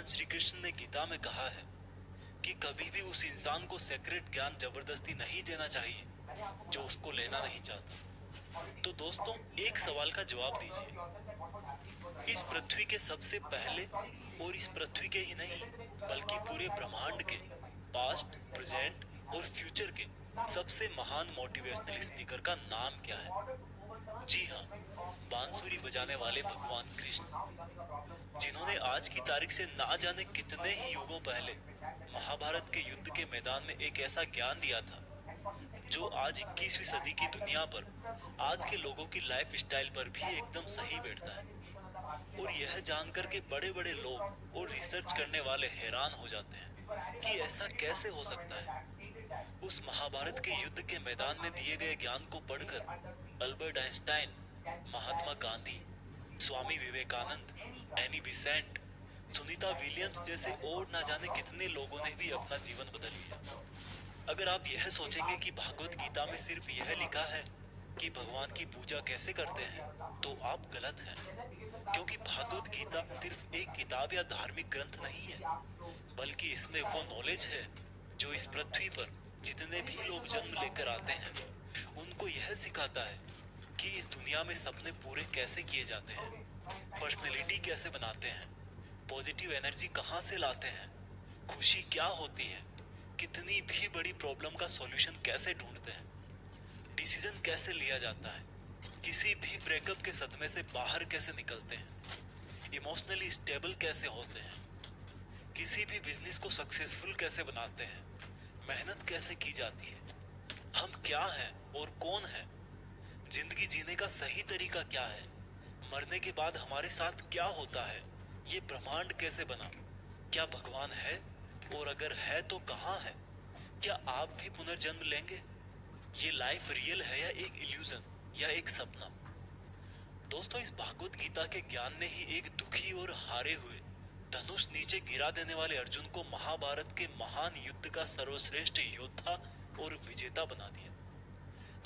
भगवान श्री कृष्ण ने गीता में कहा है कि कभी भी उस इंसान को सेक्रेट ज्ञान जबरदस्ती नहीं देना चाहिए जो उसको लेना नहीं चाहता। तो दोस्तों, एक सवाल का जवाब दीजिए। इस पृथ्वी के सबसे पहले और इस पृथ्वी के ही नहीं बल्कि पूरे ब्रह्मांड के पास्ट, प्रेजेंट और फ्यूचर के सबसे महान मोटिवेशनल स्पीकर का नाम क्या है? जी हाँ, बांसुरी बजाने वाले भगवान कृष्ण, जिन्होंने आज की तारीख से ना जाने कितने ही युगों पहले महाभारत के युद्ध के मैदान में एक ऐसा ज्ञान दिया था जो आज 21वीं सदी की दुनिया पर आज के लोगों की लाइफ स्टाइल पर भी एकदम सही बैठता है। और यह जानकर के बड़े बड़े लोग और रिसर्च करने वाले हैरान हो जाते हैं कि ऐसा कैसे हो सकता है। उस महाभारत के युद्ध के मैदान में दिए गए ज्ञान को पढ़कर Albert Einstein, Mahatma Gandhi, Swami Vivekananda, Annie Besant, Sunita Williams जैसे और ना जाने कितने लोगों ने भी अपना जीवन बदल लिया। अगर आप यह सोचेंगे कि भागवत गीता में सिर्फ यह लिखा है कि भगवान की पूजा कैसे करते हैं, तो आप गलत हैं। क्योंकि भागवत गीता सिर्फ एक किताब या धार्मिक ग्रंथ नहीं है, बल्कि इसमें वो नॉलेज है जो इस पृथ्वी पर जितने भी लोग जन्म लेकर आते हैं उनको यह सिखाता है कि इस दुनिया में सपने पूरे कैसे किए जाते हैं, पर्सनैलिटी कैसे बनाते हैं, पॉजिटिव एनर्जी कहाँ से लाते हैं, खुशी क्या होती है, कितनी भी बड़ी प्रॉब्लम का सॉल्यूशन कैसे ढूंढते हैं, डिसीजन कैसे लिया जाता है, किसी भी ब्रेकअप के सदमे से बाहर कैसे निकलते हैं, इमोशनली स्टेबल कैसे होते हैं, किसी भी बिजनेस को सक्सेसफुल कैसे बनाते हैं, मेहनत कैसे की जाती है, हम क्या हैं और कौन हैं, जिंदगी जीने का सही तरीका क्या है, मरने के बाद हमारे साथ क्या होता है, ये ब्रह्मांड कैसे बना, क्या भगवान है और अगर है तो कहाँ है, क्या आप भी पुनर्जन्म लेंगे, ये लाइफ रियल है या एक इल्यूजन या एक सपना। दोस्तों, इस भागवत गीता के ज्ञान ने ही एक दुखी और हारे हुए धनुष नीचे गिरा देने वाले अर्जुन को महाभारत के महान युद्ध का सर्वश्रेष्ठ योद्धा और विजेता बना दिया।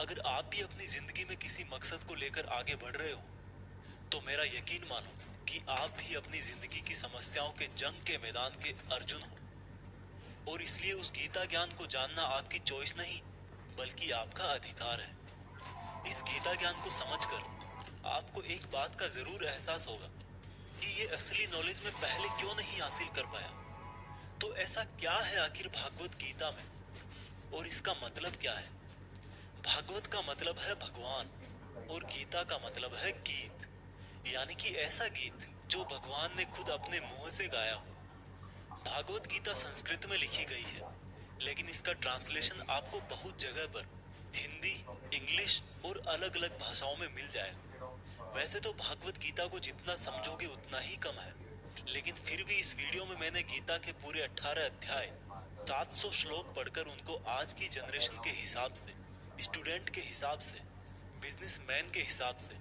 अगर आप भी अपनी जिंदगी में किसी मकसद को लेकर आगे बढ़ रहे हो तो मेरा यकीन मानो कि आप भी अपनी जिंदगी की समस्याओं के जंग के मैदान के अर्जुन हो। और इसलिए उस गीता ज्ञान को जानना आपकी चॉइस नहीं बल्कि आपका अधिकार है। इस गीता ज्ञान को समझकर आपको एक बात का जरूर एहसास होगा कि ये असली नॉलेज में पहले क्यों नहीं हासिल कर पाया। तो ऐसा क्या है आखिर भागवत गीता में और इसका मतलब क्या है? भागवत का मतलब है भगवान और गीता का मतलब है गीत, यानी कि ऐसा गीत जो भगवान ने खुद अपने मुंह से गाया हो। भागवत गीता संस्कृत में लिखी गई है, लेकिन इसका ट्रांसलेशन आपको बहुत जगह पर हिंदी, इंग्लिश और अलग अलग भाषाओं में मिल जाएगा। वैसे तो भागवत गीता को जितना समझोगे उतना ही कम है, लेकिन फिर भी इस वीडियो में मैंने गीता के पूरे 18 अध्याय 700 श्लोक पढ़कर उनको आज की जनरेशन के हिसाब से, स्टूडेंट के हिसाब से, बिजनेसमैन के हिसाब से,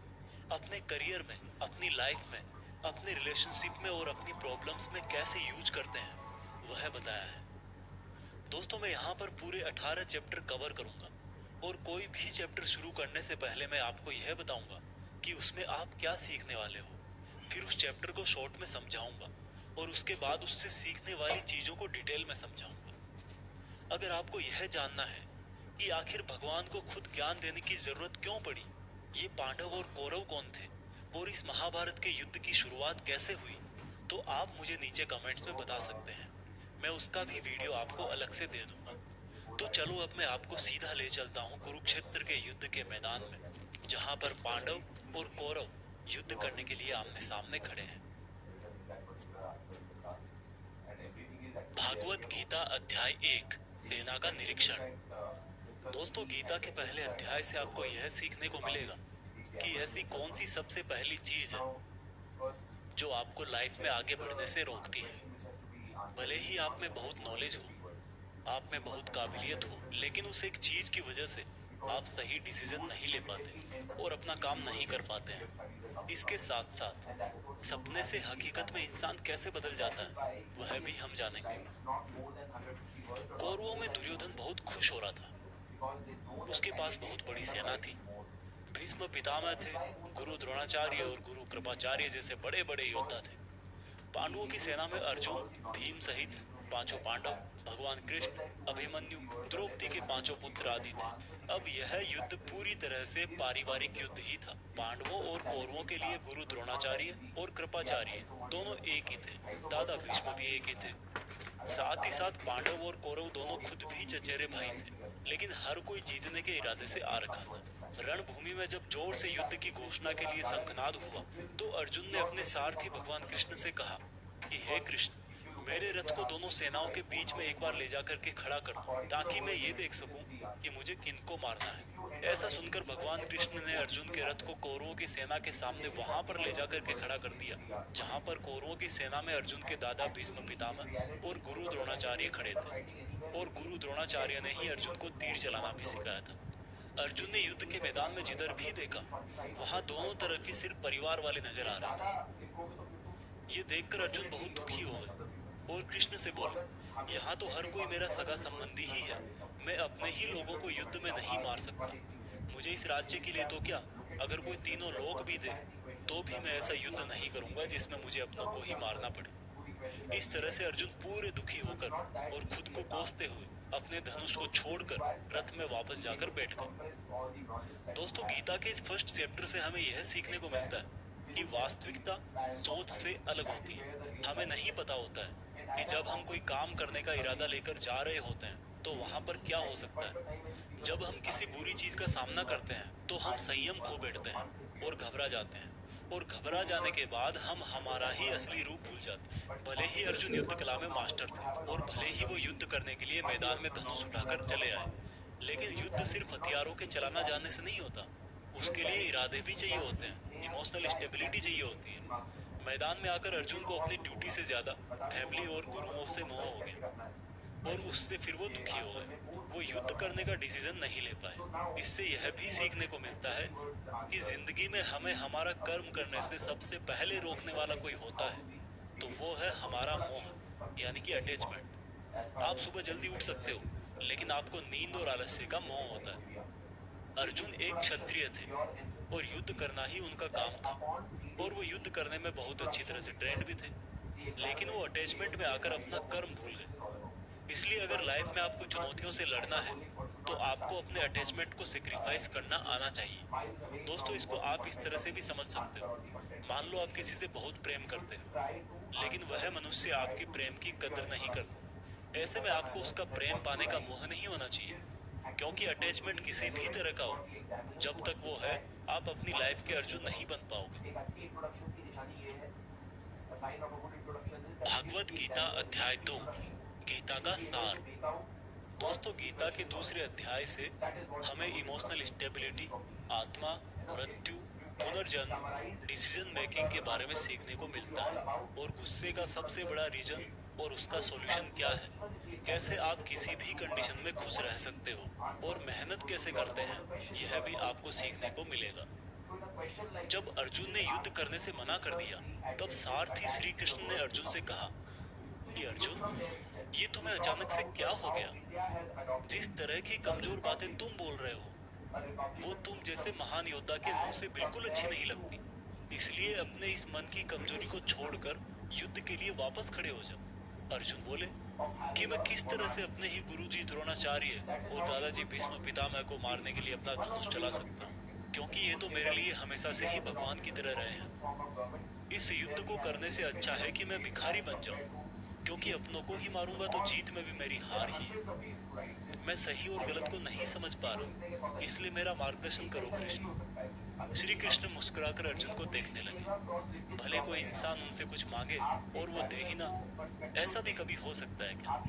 अपने करियर में, अपनी लाइफ में, अपने रिलेशनशिप में और अपनी प्रॉब्लम्स में कैसे यूज करते हैं वह बताया है। दोस्तों, मैं यहाँ पर पूरे 18 चैप्टर कवर करूंगा और कोई भी चैप्टर शुरू करने से पहले मैं आपको यह बताऊंगा कि उसमें आप क्या सीखने वाले हो। फिर उस चैप्टर को शॉर्ट में समझाऊंगा और उसके बाद उससे सीखने वाली चीजों को डिटेल में समझाऊंगा। अगर आपको यह जानना है कि आखिर भगवान को खुद ज्ञान देने की जरूरत क्यों पड़ी, ये पांडव और कौरव कौन थे और इस महाभारत के युद्ध की शुरुआत कैसे हुई, तो आप मुझे नीचे कमेंट्स में बता सकते हैं। मैं उसका भी वीडियो आपको अलग से दे दूंगा। तो चलो अब मैं आपको सीधा ले चलता हूँ कुरुक्षेत्र के युद्ध के मैदान में, जहाँ पर पांडव और कौरव युद्ध करने के लिए आमने सामने खड़े हैं। भागवत गीता अध्याय 1, सेना का निरीक्षण। दोस्तों, गीता के पहले अध्याय से आपको यह सीखने को मिलेगा कि ऐसी कौन सी सबसे पहली चीज है जो आपको लाइफ में आगे बढ़ने से रोकती है। भले ही आप में बहुत नॉलेज हो, आप में बहुत काबिलियत हो, लेकिन उस एक चीज की वजह से आप सही डिसीजन नहीं ले पाते और अपना काम नहीं कर पाते हैं। इसके साथ साथ सपने से हकीकत में इंसान कैसे बदल जाता है वह भी हम जानेंगे। कौरवों में दुर्योधन बहुत खुश हो रहा था। उसके पास बहुत बड़ी सेना थी। भीष्म पितामह थे, गुरु द्रोणाचार्य और गुरु कृपाचार्य जैसे बड़े बड़े योद्धा थे। पांडवों की सेना में अर्जुन, भीम सहित पांचों पांडव, भगवान कृष्ण, अभिमन्यु, द्रौपदी के पांचों पुत्र आदि थे। अब यह युद्ध पूरी तरह से पारिवारिक युद्ध ही था। पांडवों और कौरवों के लिए गुरु द्रोणाचार्य और कृपाचार्य दोनों एक ही थे। दादा भीष्म भी एक ही थे। साथ ही साथ पांडव और कौरव दोनों खुद भी चचेरे भाई थे, लेकिन हर कोई जीतने के इरादे से आ रखा था। रणभूमि में जब जोर से युद्ध की घोषणा के लिए शंखनाद हुआ तो अर्जुन ने अपने सारथी भगवान कृष्ण से कहा कि हे कृष्ण, मेरे रथ को दोनों सेनाओं के बीच में एक बार ले जाकर के खड़ा कर दो, ताकि मैं ये देख सकूं कि मुझे किनको मारना है। ऐसा सुनकर भगवान कृष्ण ने अर्जुन के रथ को कौरवों की सेना के सामने वहां पर ले जाकर के खड़ा कर दिया, जहां पर कौरवों की सेना में अर्जुन के दादा भीष्म पितामह और गुरु द्रोणाचार्य खड़े थे। और गुरु द्रोणाचार्य ने ही अर्जुन को तीर चलाना भी सिखाया था। अर्जुन ने युद्ध के मैदान में जिधर भी देखा, वहां दोनों तरफ ही सिर्फ परिवार वाले नजर आ रहे थे। ये देखकर अर्जुन बहुत दुखी हो गए और कृष्ण से बोले, यहाँ तो हर कोई मेरा सगा संबंधी ही है, मैं अपने ही लोगों को युद्ध में नहीं मार सकता। मुझे इस राज्य के लिए तो क्या, अगर कोई तीनों लोग भी दे तो भी मैं ऐसा युद्ध नहीं करूंगा जिसमें मुझे अपनों को ही मारना पड़े। इस तरह से अर्जुन पूरे दुखी होकर और खुद को कोसते हुए अपने धनुष को छोड़कर रथ में वापस जाकर बैठ गए। दोस्तों, गीता के इस फर्स्ट चैप्टर से हमें यह सीखने को मिलता है कि वास्तविकता सोच से अलग होती है। हमें नहीं पता होता है कि जब हम कोई काम करने का इरादा लेकर जा रहे होते हैं तो वहां पर क्या हो सकता है। जब हम किसी बुरी चीज का सामना करते हैं तो हम संयम खो बैठते हैं और घबरा जाते हैं, और घबरा जाने के बाद हम हमारा ही असली रूप भूल जाते हैं। भले ही अर्जुन युद्ध कला में मास्टर थे और भले ही वो युद्ध करने के लिए मैदान में धनुष उठाकर चले आए, लेकिन युद्ध सिर्फ हथियारों के चलाना जानने से नहीं होता। उसके लिए इरादे भी चाहिए होते हैं, इमोशनल स्टेबिलिटी चाहिए होती है। मैदान में आकर अर्जुन को अपनी ड्यूटी से ज्यादा फैमिली और गुरुओं से मोह हो गया और उससे फिर वो दुखी हो गए। वो युद्ध करने का डिसीजन नहीं ले पाए। इससे यह भी सीखने को मिलता है कि जिंदगी में हमें हमारा कर्म करने से सबसे पहले रोकने वाला कोई होता है, तो वो है हमारा मोह, यानी कि अटैचमेंट। आप सुबह जल्दी उठ सकते हो, लेकिन आपको नींद और आलस्य का मोह होता है। अर्जुन एक क्षत्रिय थे और युद्ध करना ही उनका काम था, और वो युद्ध करने में बहुत अच्छी तरह से ट्रेंड भी थे, लेकिन वो अटैचमेंट में आकर अपना कर्म भूल गए। इसलिए अगर लाइफ में आपको चुनौतियों से लड़ना है तो आपको अपने अटैचमेंट को सेक्रीफाइस करना आना चाहिए। दोस्तों, इसको आप इस तरह से भी समझ सकते हो। मान लो आप किसी से बहुत प्रेम करते हो, लेकिन वह मनुष्य आपके प्रेम की कदर नहीं करता। ऐसे में आपको उसका प्रेम पाने का मोह नहीं होना चाहिए, क्योंकि अटैचमेंट किसी भी तरह का हो, जब तक वो है आप अपनी लाइफ के अर्जुन नहीं बन पाओगे। भागवत गीता अध्याय 2, गीता का सार। दोस्तों, गीता के दूसरे अध्याय से हमें इमोशनल स्टेबिलिटी, आत्मा, मृत्यु, पुनर्जन्म, डिसीजन मेकिंग के बारे में सीखने को मिलता है, और गुस्से का सबसे बड़ा रीजन और उसका सॉल्यूशन क्या है। कैसे आप किसी भी कंडीशन में खुश रह सकते हो और मेहनत कैसे करते हैं, यह भी आपको सीखने को मिलेगा। जब अर्जुन ने युद्ध करने से मना कर दिया, तब सारथी श्री कृष्ण ने अर्जुन से कहा कि अर्जुन, ये तुम्हें अचानक से क्या हो गया? जिस तरह की कमजोर बातें तुम बोल रहे हो वो तुम जैसे महान योद्धा के मुंह से बिल्कुल अच्छी नहीं लगती। इसलिए अपने इस मन की कमजोरी को छोड़कर युद्ध के लिए वापस खड़े हो जाओ। अर्जुन बोले कि मैं किस तरह से अपने ही गुरुजी द्रोणाचार्य और दादाजी भीष्म पितामह को मारने के लिए अपना धनुष चला सकता हूँ, क्योंकि ये तो मेरे लिए हमेशा से ही भगवान की तरह रहे हैं। इस युद्ध को करने से अच्छा है कि मैं भिखारी बन जाऊं, क्योंकि अपनों को ही मारूंगा तो जीत में भी मेरी हार ही है। मैं सही और गलत को नहीं समझ पा रहा, इसलिए मेरा मार्गदर्शन करो कृष्ण। श्री कृष्ण मुस्कुराकर अर्जुन को देखने लगे। भले कोई इंसान उनसे कुछ मांगे और वो दे ही ना, ऐसा भी कभी हो सकता है क्या?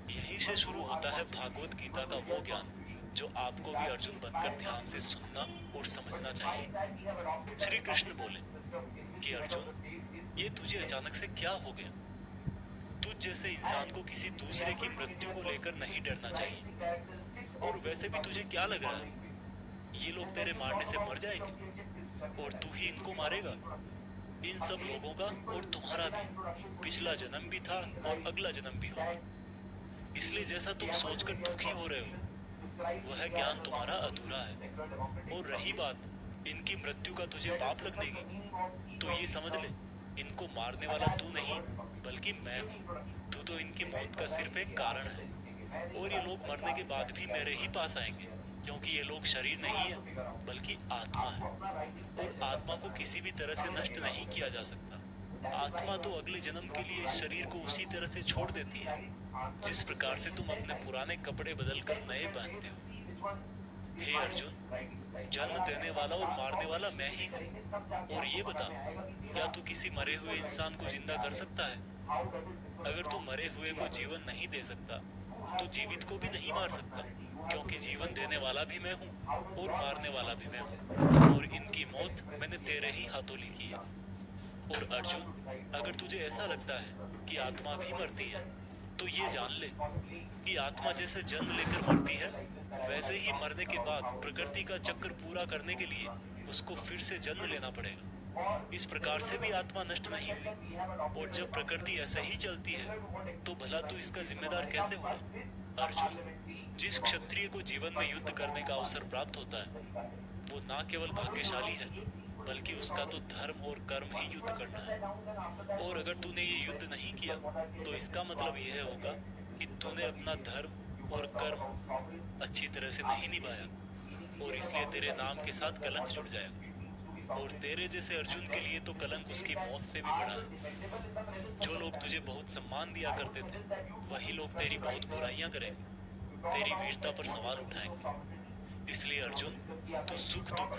यहीं से शुरू होता है भागवत गीता का वो ज्ञान जो आपको भी अर्जुन बनकर ध्यान से सुनना और समझना चाहिए। श्री कृष्ण बोले कि अर्जुन, ये तुझे अचानक से क्या हो गया? तुझ जैसे इंसान को किसी दूसरे की मृत्यु को लेकर नहीं डरना चाहिए। और वैसे भी तुझे क्या लग रहा है, ये लोग तेरे मारने से मर जाएंगे और तू ही इनको मारेगा? इन सब लोगों का और तुम्हारा भी पिछला जन्म भी था और अगला जन्म भी होगा। इसलिए जैसा तुम सोचकर दुखी हो रहे हो, वह ज्ञान तुम्हारा अधूरा है। और रही बात इनकी मृत्यु का तुझे पाप लगने की, तो ये समझ ले इनको मारने वाला तू नहीं बल्कि मैं हूँ। तू तो इनकी मौत का सिर्फ एक कारण है और ये लोग मरने के बाद भी मेरे ही पास आएंगे, क्योंकि ये लोग शरीर नहीं है बल्कि आत्मा है और आत्मा को किसी भी तरह से नष्ट नहीं किया जा सकता। आत्मा तो अगले जन्म के लिए इस शरीर को उसी तरह से छोड़ देती है जिस प्रकार से तुम अपने पुराने कपड़े बदलकर नए पहनते हो। हे अर्जुन, जन्म देने वाला और मारने वाला मैं ही हूँ। और ये बता, क्या तू किसी मरे हुए इंसान को जिंदा कर सकता है? अगर तू मरे हुए को जीवन नहीं दे सकता तो जीवित को भी नहीं मार सकता, क्योंकि जीवन देने वाला भी मैं हूँ और मारने वाला भी मैं हूँ और इनकी मौत मैंने तेरे ही हाथों लिखी है। और अर्जुन, अगर तुझे ऐसा लगता है कि आत्मा भी मरती है तो ये जान ले कि आत्मा जैसे जन्म लेकर मरती है वैसे ही मरने के बाद प्रकृति का चक्र पूरा करने के लिए उसको फिर से जन्म लेना पड़ेगा। इस प्रकार से भी आत्मा नष्ट नहीं हुई और जब प्रकृति ऐसे ही चलती है तो भला तू इसका जिम्मेदार कैसे हुआ? अर्जुन, जिस क्षत्रिय को जीवन में युद्ध करने का अवसर प्राप्त होता है वो ना केवल भाग्यशाली है बल्कि उसका तो धर्म और कर्म ही युद्ध करना है। और अगर तूने ये युद्ध नहीं किया तो इसका मतलब यह होगा कि तूने अपना धर्म और कर्म अच्छी तरह से नहीं निभाया और इसलिए तेरे नाम के साथ कलंक जुड़ जाएगा। और तेरे जैसे अर्जुन के लिए तो कलंक उसकी मौत से भी बड़ा है। जो लोग तुझे बहुत सम्मान दिया करते थे वही लोग तेरी बहुत बुराइयां करेंगे, तेरी वीरता पर सवाल उठाएंगे। इसलिए अर्जुन, तू सुख दुख,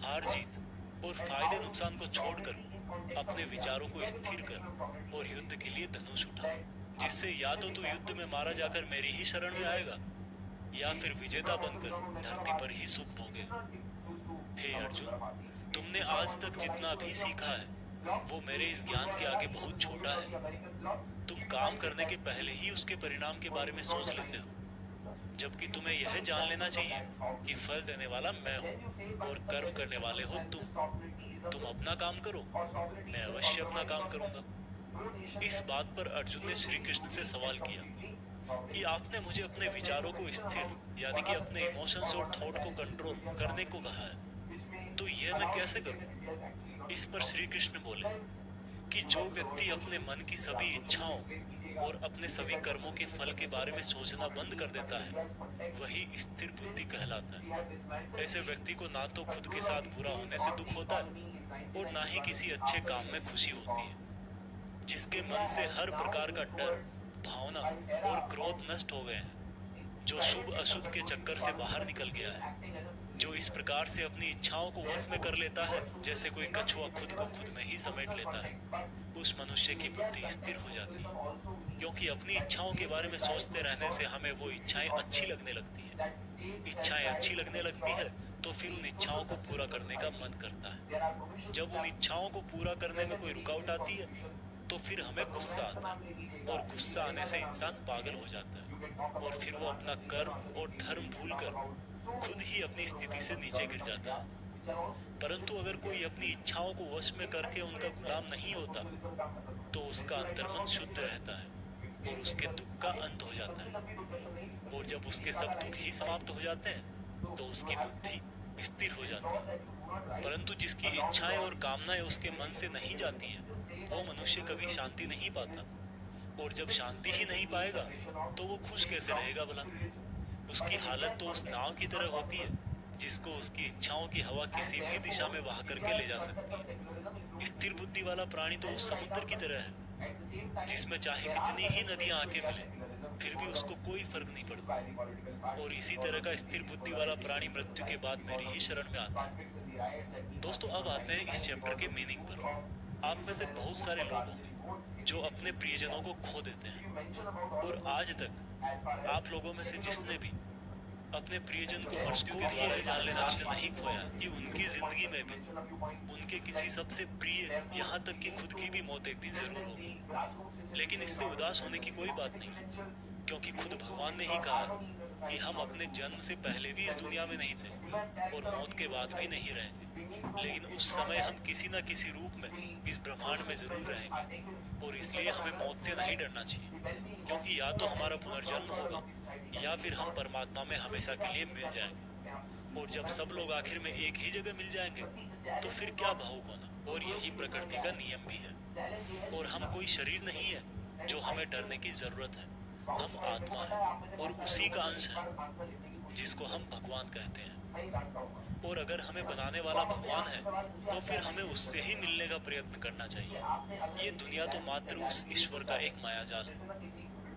हार जीत और फायदे नुकसान को छोड़कर अपने विचारों को स्थिर कर और युद्ध के लिए धनुष उठा, जिससे या तो तू युद्ध में मारा जाकर मेरी ही शरण में आएगा या फिर विजेता बनकर धरती पर ही सुख भोगेगा। हे अर्जुन, तुमने आज तक जितना भी सीखा है वो मेरे इस ज्ञान के आगे बहुत छोटा है। तुम काम करने के पहले ही उसके परिणाम के बारे में सोच लेते हो, जबकि तुम्हें यह जान लेना चाहिए कि फल देने वाला मैं हूँ और कर्म करने वाले हो तुम अपना काम करो, मैं अवश्य अपना काम करूंगा। इस बात पर अर्जुन ने श्री कृष्ण से सवाल किया कि आपने मुझे अपने विचारों को स्थिर यानी कि अपने इमोशंस और थॉट को कंट्रोल करने को कहा है, तो यह मैं कैसे करूं? इस पर श्री कृष्ण बोले कि जो व्यक्ति अपने मन की सभी इच्छाओं और अपने सभी कर्मों के फल के बारे में सोचना बंद कर देता है वही स्थिर बुद्धि कहलाता है। ऐसे व्यक्ति को ना तो खुद के साथ बुरा होने से दुख होता है और ना ही किसी अच्छे काम में खुशी होती है। जिसके मन से हर प्रकार का डर, भावना और क्रोध नष्ट हो गए हैं, जो शुभ अशुभ के चक्कर से बाहर निकल गया है, जो इस प्रकार से अपनी इच्छाओं को वश में कर लेता है जैसे कोई कछुआ खुद को खुद में ही समेट लेता है, उस मनुष्य की बुद्धि स्थिर हो जाती है। क्योंकि अपनी इच्छाओं के बारे में सोचते रहने से हमें वो इच्छाएं अच्छी लगने लगती है। इच्छाएं अच्छी लगने लगती है तो फिर उन इच्छाओं को पूरा करने का मन करता है। जब उन इच्छाओं को पूरा करने में कोई रुकावट आती है तो फिर हमें गुस्सा आता है और गुस्सा आने से इंसान पागल हो जाता है और फिर वो अपना कर्म और धर्म भूलकर खुद ही अपनी स्थिति से नीचे गिर जाता है। परंतु अगर कोई अपनी इच्छाओं को वश में करके उनका गुलाम नहीं होता तो उसका अंतर्मन शुद्ध रहता है और उसके दुख का अंत हो जाता है। और जब उसके सब दुख ही समाप्त हो जाते हैं तो उसकी बुद्धि स्थिर हो जाती है। परंतु जिसकी इच्छाएं और कामनाएं उसके मन से नहीं जाती हैं वो मनुष्य कभी शांति नहीं पाता। और जब शांति ही नहीं पाएगा तो वो खुश कैसे रहेगा भला? उसकी हालत तो उस नाव की तरह होती है जिसको उसकी इच्छाओं की हवा किसी भी दिशा में बहा करके ले जा सकती है। स्थिर बुद्धि वाला प्राणी तो उस समुद्र की तरह है जिसमें चाहे कितनी ही नदियां आके मिले फिर भी उसको कोई फर्क नहीं पड़ता। और इसी तरह का स्थिर बुद्धि वाला प्राणी मृत्यु के बाद मेरी ही शरण में आता है। दोस्तों, अब आते हैं इस चैप्टर के मीनिंग पर। आप में से बहुत सारे लोग होंगे जो अपने प्रियजनों को खो देते हैं और आज तक आप लोगों में से जिसने भी अपने प्रियजन को मृत्यु के द्वारा इस संसार से नहीं खोया कि उनकी जिंदगी में भी उनके किसी सबसे प्रिय यहाँ तक कि खुद की भी मौत एक दिन जरूर होगी। लेकिन इससे उदास होने की कोई बात नहीं, क्योंकि खुद भगवान ने ही कहा कि हम अपने जन्म से पहले भी इस दुनिया में नहीं थे और मौत के बाद भी नहीं रहेंगे, लेकिन उस समय हम किसी न किसी रूप में इस ब्रह्मांड में जरूर रहेंगे। और इसलिए हमें मौत से नहीं डरना चाहिए, क्योंकि या तो हमारा पुनर्जन्म होगा या फिर हम परमात्मा में हमेशा के लिए मिल जाएंगे। और जब सब लोग आखिर में एक ही जगह मिल जाएंगे तो फिर क्या भावुक होना। और यही प्रकृति का नियम भी है। और हम कोई शरीर नहीं है जो हमें डरने की जरूरत है। हम आत्मा है और उसी का अंश है जिसको हम भगवान कहते हैं। और अगर हमें बनाने वाला भगवान है तो फिर हमें उससे ही मिलने का प्रयत्न करना चाहिए। ये दुनिया तो मात्र उस ईश्वर का एक मायाजाल है।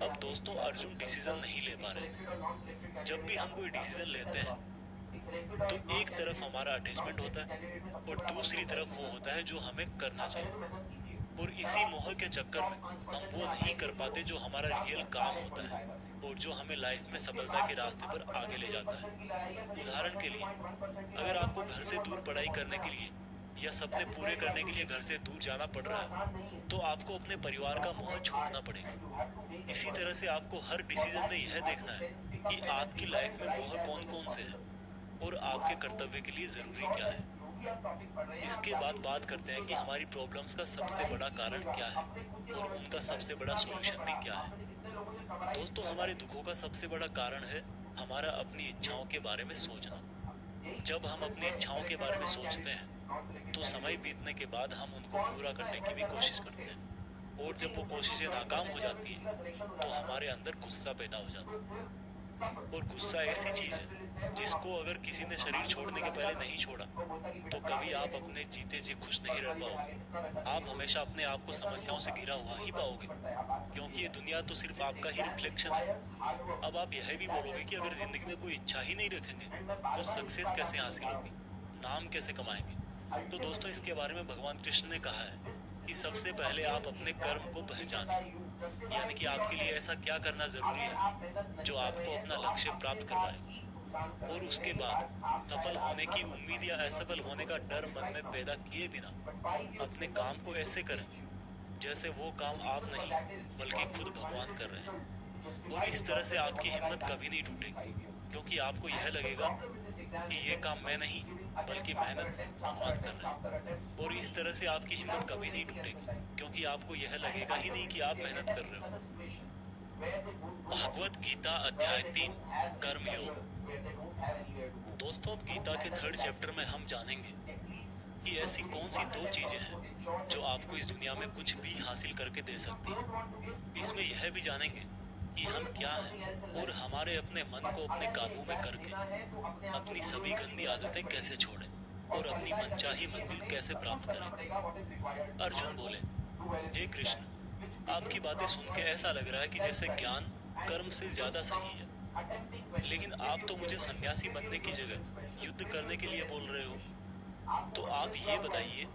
अब दोस्तों, अर्जुन डिसीजन नहीं ले पा रहे थे। जब भी हम कोई डिसीजन लेते हैं तो एक तरफ हमारा अटैचमेंट होता है और दूसरी तरफ वो होता है जो हमें करना चाहिए। और इसी मोह के चक्कर में हम वो नहीं कर पाते जो हमारा रियल काम होता है और जो हमें लाइफ में सफलता के रास्ते पर आगे ले जाता है। उदाहरण के लिए, अगर आपको घर से दूर पढ़ाई करने के लिए या सपने पूरे करने के लिए घर से दूर जाना पड़ रहा है तो आपको अपने परिवार का मोह छोड़ना पड़ेगा। इसी तरह से आपको हर डिसीजन में यह देखना है कि आपकी लाइफ में मोह कौन कौन से हैं और आपके कर्तव्य के लिए जरूरी क्या है। इसके बाद बात करते हैं कि हमारी प्रॉब्लम्स का सबसे बड़ा कारण क्या है और उनका सबसे बड़ा सॉल्यूशन भी क्या है। दोस्तों, हमारे दुखों का सबसे बड़ा कारण है हमारा अपनी इच्छाओं के बारे में सोचना। जब हम अपनी इच्छाओं के बारे में सोचते हैं तो समय बीतने के बाद हम उनको पूरा करने की भी कोशिश करते हैं। और जब वो कोशिशें नाकाम हो जाती हैं तो हमारे अंदर गुस्सा पैदा हो जाता है। और गुस्सा ऐसी चीज है जिसको अगर किसी ने शरीर छोड़ने के पहले नहीं छोड़ा तो कभी आप अपने जीते जी खुश नहीं रह पाओगे। आप हमेशा अपने आप को समस्याओं से घिरा हुआ ही पाओगे, क्योंकि ये दुनिया तो सिर्फ आपका ही रिफ्लेक्शन है। अब आप यह भी बोलोगे कि अगर जिंदगी में कोई इच्छा ही नहीं रखेंगे तो सक्सेस कैसे हासिल होगी, नाम कैसे कमाएंगे। तो दोस्तों, इसके बारे में भगवान कृष्ण ने कहा है कि सबसे पहले आप अपने कर्म को पहचानें, यानी कि आपके लिए ऐसा क्या करना जरूरी है जो आपको अपना लक्ष्य प्राप्त करवाए। और उसके बाद सफल होने की उम्मीद या असफल होने का डर मन में पैदा किए बिना अपने काम को ऐसे करें जैसे वो काम आप नहीं बल्कि खुद भगवान कर रहे हैं। और इस तरह से आपकी हिम्मत कभी नहीं टूटेगी, क्योंकि आपको यह लगेगा कि ये काम मैं नहीं बल्कि मेहनत भगवान कर रहे हैं। और इस तरह से आपकी हिम्मत कभी नहीं टूटेगी, क्योंकि आपको यह लगेगा ही नहीं कि आप मेहनत कर रहे हो। भगवत गीता अध्याय 3 कर्म योग। दोस्तों, अब गीता के 3rd चैप्टर में हम जानेंगे कि ऐसी कौन सी 2 चीजें हैं जो आपको इस दुनिया में कुछ भी हासिल करके दे सकती हैं। इसमें यह भी जानेंगे कि हम क्या हैं और हमारे अपने मन को अपने काबू में करके अपनी सभी गंदी आदतें कैसे छोड़ें और अपनी मनचाही मंजिल कैसे प्राप्त करें। अर्जुन बोले, हे कृष्ण, आपकी बातें सुन के ऐसा लग रहा है कि जैसे ज्ञान कर्म से ज्यादा सही है, लेकिन आप तो मुझे सन्यासी बनने की जगह युद्ध करने के लिए बोल रहे हो। तो आप ये बताइए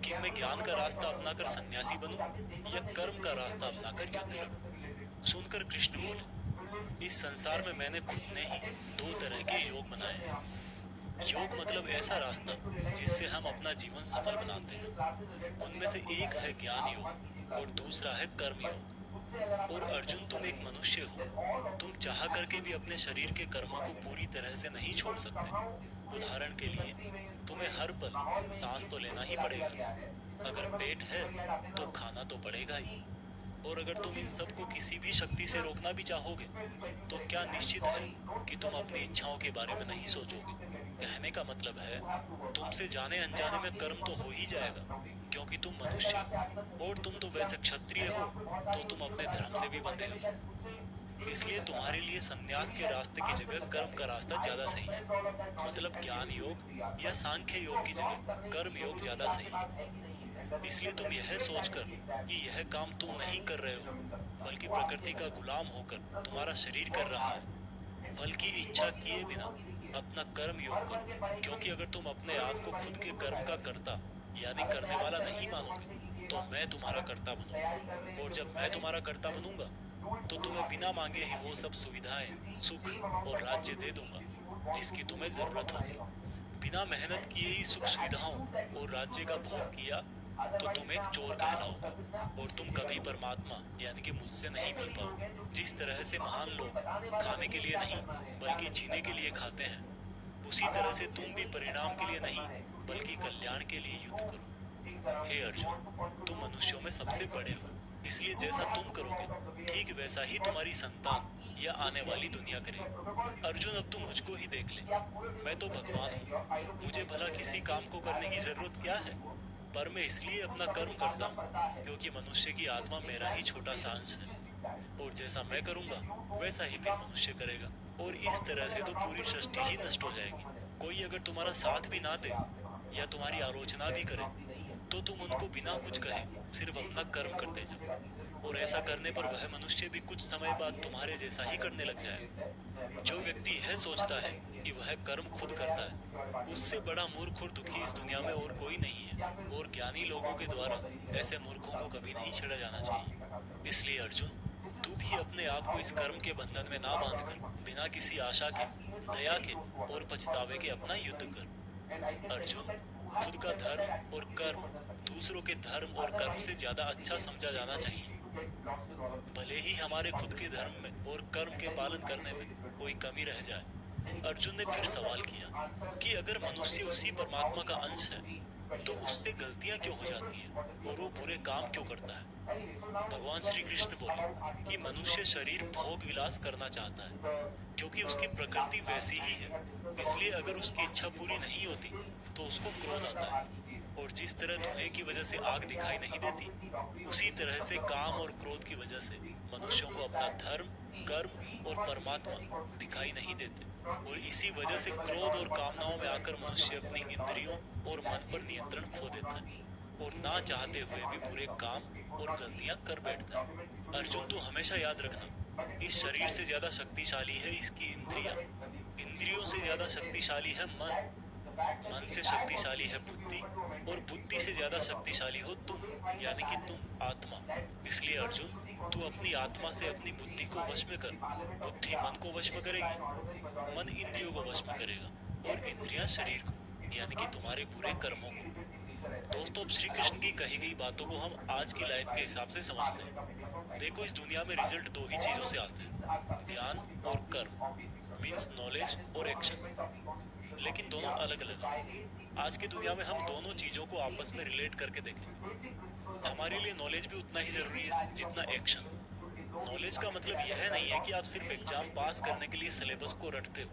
कि मैं ज्ञान का रास्ता अपनाकर सन्यासी बनूं या कर्म का रास्ता अपनाकर युद्ध लड़ूं। सुनकर कृष्ण बोले, इस संसार में मैंने खुद ने ही 2 तरह के योग बनाए हैं। योग मतलब ऐसा रास्ता जिससे हम अपना जीवन सफल बनाते हैं। उनमें से एक है ज्ञान योग और दूसरा है कर्म योग। और अर्जुन, तुम एक मनुष्य हो, तुम चाह करके भी अपने शरीर के कर्मों को पूरी तरह से नहीं छोड़ सकते। उदाहरण के लिए, तुम्हें हर पल सांस तो लेना ही पड़ेगा। अगर पेट है तो खाना तो पड़ेगा ही। और अगर तुम इन सब को किसी भी शक्ति से रोकना भी चाहोगे तो क्या निश्चित है कि तुम अपनी इच्छाओं के बारे में नहीं सोचोगे। कहने का मतलब है, तुमसे जाने अनजाने में कर्म तो हो ही जाएगा, क्योंकि तुम मनुष्य हो और तुम तो वैसे क्षत्रिय हो तो तुम अपने धर्म से भी बंधे हो। इसलिए तुम्हारे लिए सन्यास के रास्ते की जगह कर्म का रास्ता ज्यादा सही है। मतलब ज्ञान योग या सांख्य योग की जगह कर्म योग ज्यादा सही है। इसलिए तुम यह सोचकर कि यह काम तुम नहीं कर रहे हो बल्कि प्रकृति का गुलाम होकर तुम्हारा शरीर कर रहा है, फल की इच्छा किए बिना अपना कर्म योग करो। क्योंकि अगर तुम अपने आप को खुद के कर्म का कर्ता यानी करने वाला नहीं मानोगे तो मैं तुम्हारा कर्ता बनूंगा। और जब मैं तुम्हारा कर्ता बनूंगा तो तुम्हें बिना मांगे ही वो सब सुविधाएं, सुख और राज्य दे दूंगा जिसकी तुम्हें जरूरत होगी। बिना मेहनत किए ही सुख सुविधाओं और राज्य का भोग किया तो तुम एक चोर कहलाओगे और तुम कभी परमात्मा यानी कि मुझसे नहीं मिल पाओगे। जिस तरह से महान लोग खाने के लिए नहीं बल्कि जीने के लिए खाते हैं, उसी तरह से तुम भी परिणाम के लिए नहीं बल्कि कल्याण के लिए युद्ध करो। हे अर्जुन, तुम मनुष्यों में सबसे बड़े हो, इसलिए जैसा तुम करोगे ठीक वैसा ही तुम्हारी संतान या आने वाली दुनिया करेगी। अर्जुन, अब तुम मुझको ही देख ले, मैं तो भगवान हूँ, मुझे भला किसी काम को करने की जरूरत क्या है। पर मैं इसलिए अपना कर्म करता हूँ क्योंकि मनुष्य की आत्मा मेरा ही छोटा सा अंश है, और जैसा मैं करूँगा वैसा ही फिर मनुष्य करेगा, और इस तरह से तो पूरी सृष्टि ही नष्ट हो जाएगी। कोई अगर तुम्हारा साथ भी ना दे या तुम्हारी आलोचना भी करे तो तुम उनको बिना कुछ कहे सिर्फ अपना कर्म करते जाओ, और ऐसा करने पर वह मनुष्य भी कुछ समय बाद तुम्हारे जैसा ही करने लग जाएगा। जो व्यक्ति यह सोचता है कि वह कर्म खुद करता है, उससे बड़ा मूर्ख और दुखी इस दुनिया में और कोई नहीं है, और ज्ञानी लोगों के द्वारा ऐसे मूर्खों को कभी नहीं छेड़ा जाना चाहिए। इसलिए अर्जुन, तू भी अपने आप को इस कर्म के बंधन में ना बांधकर बिना किसी आशा के, दया के और पछतावे के अपना युद्ध कर। अर्जुन, खुद का धर्म और कर्म दूसरों के धर्म और कर्म से ज्यादा अच्छा समझा जाना चाहिए। भले ही हमारे खुद के धर्म में और कर्म के पालन करने में कोई कमी रह जाए। अर्जुन ने फिर सवाल किया कि अगर मनुष्य उसी परमात्मा का अंश है तो उससे गलतियां क्यों हो जाती हैं और वो बुरे काम क्यों करता है। भगवान श्री कृष्ण बोले कि मनुष्य शरीर भोग विलास करना चाहता है क्योंकि उसकी प्रकृति वैसी ही है, इसलिए अगर उसकी इच्छा पूरी नहीं होती तो उसको क्रोध आता है, और जिस तरह धुएं की वजह से आग दिखाई नहीं देती, उसी तरह से काम और क्रोध की वजह से मनुष्यों को अपना धर्म, कर्म और परमात्मा दिखाई नहीं देते, और इसी वजह से क्रोध और कामनाओं में आकर मनुष्य अपनी इंद्रियों और मन पर नियंत्रण खो देता है और ना चाहते हुए भी बुरे काम और गलतियां कर बैठता है। अर्जुन, तू हमेशा याद रखना, इस शरीर से ज्यादा शक्तिशाली है इसकी इंद्रियां, इंद्रियों से ज्यादा शक्तिशाली है मन, मन से शक्तिशाली है बुद्धि, और बुद्धि से ज्यादा शक्तिशाली हो तुम, यानी कि तुम आत्मा। इसलिए अर्जुन, तू अपनी आत्मा से अपनी बुद्धि को वश में कर। बुद्धि मन को वश में करेगी, मन इंद्रियों को वश में करेगा, और इंद्रियां शरीर को, यानी कि तुम्हारे बुरे कर्मों को। दोस्तों, अब श्री कृष्ण की कही गई बातों को हम आज की लाइफ के हिसाब से समझते हैं। देखो, इस दुनिया में रिजल्ट दो ही चीजों से आते हैं, ज्ञान और कर्म, मीन्स नॉलेज और एक्शन, लेकिन दोनों अलग अलग हैं। आज की दुनिया में हम दोनों चीजों को आपस में रिलेट करके देखेंगे। हमारे लिए नॉलेज भी उतना ही जरूरी है जितना एक्शन। नॉलेज का मतलब यह नहीं है कि आप सिर्फ एग्जाम पास करने के लिए सिलेबस को रटते हो,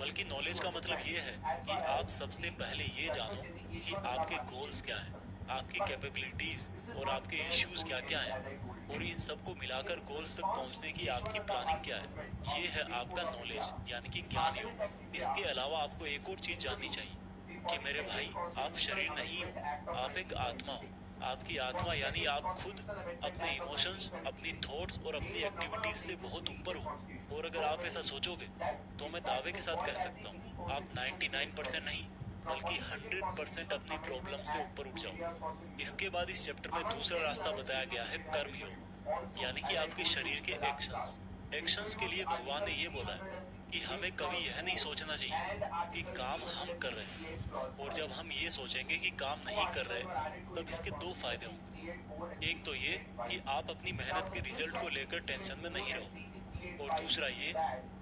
बल्कि नॉलेज का मतलब यह है कि आप सबसे पहले ये जानो कि आपके गोल्स क्या हैं, आपकी कैपेबिलिटीज और आपके इश्यूज क्या क्या हैं, और इन सबको मिलाकर गोल्स तक पहुंचने की आपकी प्लानिंग क्या है। ये है आपका नॉलेज, यानी कि ज्ञान योग। इसके अलावा आपको एक और चीज जाननी चाहिए कि मेरे भाई, आप शरीर नहीं हो, आप एक आत्मा हो। आपकी आत्मा यानी आप खुद अपने इमोशंस, अपनी थॉट्स और अपनी एक्टिविटीज से बहुत ऊपर हो, और अगर आप ऐसा सोचोगे तो मैं दावे के साथ कह सकता हूँ आप 99% नहीं बल्कि 100% अपनी प्रॉब्लम से ऊपर उठ जाओ। इसके बाद इस चैप्टर में दूसरा रास्ता बताया गया है कर्म योग, यानी कि आपके शरीर के एक्शंस। एक्शंस के लिए भगवान ने ये बोला है कि हमें कभी यह नहीं सोचना चाहिए कि काम हम कर रहे हैं, और जब हम ये सोचेंगे कि काम नहीं कर रहे तब इसके दो फायदे होंगे। एक तो ये कि आप अपनी मेहनत के रिजल्ट को लेकर टेंशन में नहीं रहो, और दूसरा ये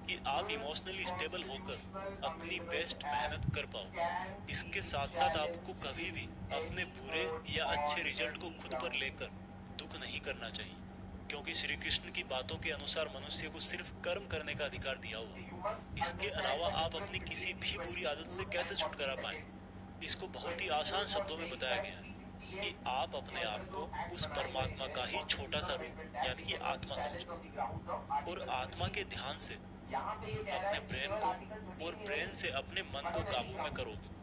कि आप इमोशनली स्टेबल होकर अपनी बेस्ट मेहनत कर पाओ। इसके साथ साथ आपको कभी भी अपने बुरे या अच्छे रिजल्ट को खुद पर लेकर दुख नहीं करना चाहिए, क्योंकि श्री कृष्ण की बातों के अनुसार मनुष्य को सिर्फ कर्म करने का अधिकार दिया हुआ। इसके अलावा आप अपनी किसी भी बुरी आदत से कैसे छुटकारा पाएं, इसको बहुत ही आसान शब्दों में बताया गया है कि आप अपने आप को उस परमात्मा का ही छोटा सा रूप, यानी कि आत्मा समझो, और आत्मा के ध्यान से अपने ब्रेन को और ब्रेन से अपने मन को काबू में करोगे,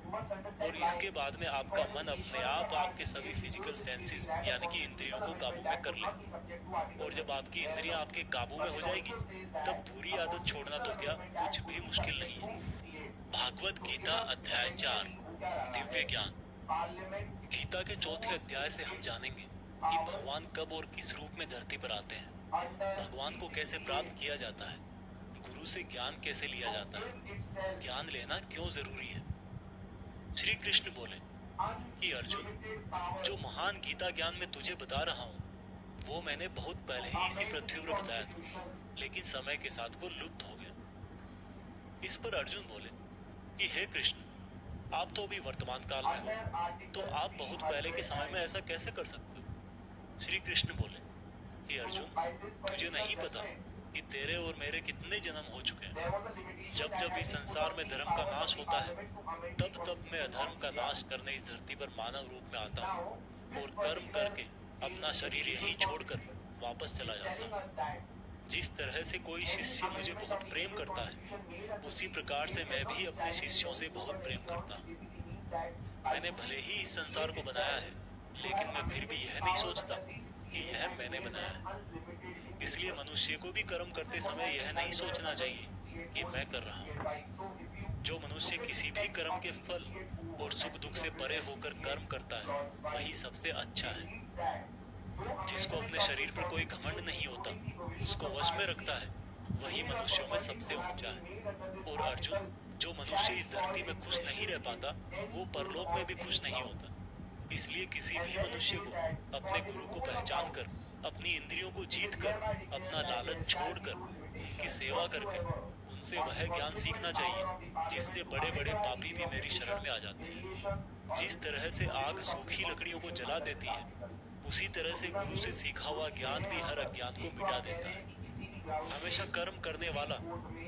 और इसके बाद में आपका मन अपने आप आपके सभी फिजिकल सेंसेस यानी कि इंद्रियों को काबू में कर ले, और जब आपकी इंद्रियां आपके काबू में हो जाएगी तब बुरी आदत छोड़ना तो क्या कुछ भी मुश्किल नहीं है। भागवत गीता अध्याय 4 दिव्य ज्ञान। गीता के चौथे अध्याय से हम जानेंगे कि भगवान कब और किस रूप में धरती पर आते हैं, भगवान को कैसे प्राप्त किया जाता है, गुरु से ज्ञान कैसे लिया जाता है, ज्ञान लेना क्यों जरूरी है। श्री कृष्ण बोले कि अर्जुन, जो महान गीता ज्ञान मैं तुझे बता रहा हूँ वो मैंने बहुत पहले ही इसी पृथ्वी पर बताया था, लेकिन समय के साथ वो लुप्त हो गया। इस पर अर्जुन बोले कि हे कृष्ण, आप तो अभी वर्तमान काल में हो, तो आप बहुत पहले के समय में ऐसा कैसे कर सकते हो। श्री कृष्ण बोले कि अर्जुन, तुझे नहीं पता कि तेरे और मेरे कितने जन्म हो चुके हैं। जब जब इस संसार में धर्म का नाश होता है, तब तब मैं अधर्म का नाश करने इस धरती पर मानव रूप में आता हूँ और कर्म करके अपना शरीर यहीं छोड़कर वापस चला जाता हूँ। जिस तरह से कोई शिष्य मुझे बहुत प्रेम करता है, उसी प्रकार से मैं भी अपने शिष्यों से बहुत प्रेम करता हूँ। मैंने भले ही इस संसार को बनाया है, लेकिन मैं फिर भी यह नहीं सोचता कि यह मैंने बनाया है। इसलिए मनुष्य को भी कर्म करते समय यह नहीं सोचना चाहिए कि मैं कर रहा हूँ। जो मनुष्य किसी भी कर्म के फल और सुख दुख से परे होकर कर्म करता है, वही सबसे अच्छा है। जिसको अपने शरीर पर कोई घमंड नहीं होता, उसको वश में रखता है, वही मनुष्यों में सबसे ऊंचा है। और अर्जुन, जो मनुष्य इस धरती में खुश नहीं रह पाता, वो परलोक में भी खुश नहीं होता। इसलिए किसी भी मनुष्य को अपने गुरु को पहचान कर, अपनी इंद्रियों को जीत कर, अपना लालच छोड़कर, उनकी सेवा करके उनसे वह ज्ञान सीखना चाहिए जिससे बड़े बड़े पापी भी मेरी शरण में आ जाते हैं। जिस तरह से आग सूखी लकड़ियों को जला देती है, उसी तरह से गुरु से सीखा हुआ ज्ञान भी हर अज्ञान को मिटा देता है। हमेशा कर्म करने वाला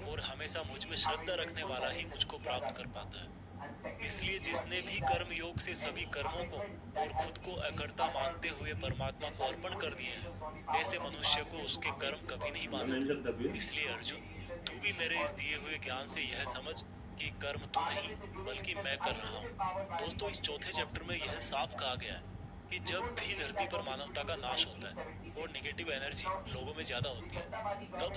और हमेशा मुझ में श्रद्धा रखने वाला ही मुझको प्राप्त कर पाता है। इसलिए जिसने भी कर्म योग से सभी कर्मों को और खुद को अकर्ता मानते हुए परमात्मा को अर्पण कर दिए हैं, ऐसे मनुष्य को उसके कर्म कभी नहीं बांधते। इसलिए अर्जुन, तू भी मेरे इस दिए हुए ज्ञान से यह समझ कि कर्म तू नहीं बल्कि मैं कर रहा हूँ। दोस्तों, इस चौथे चैप्टर में यह साफ कहा गया है कि जब भी धरती पर मानवता का नाश होता है और नेगेटिव एनर्जी लोगों में ज्यादा होती है,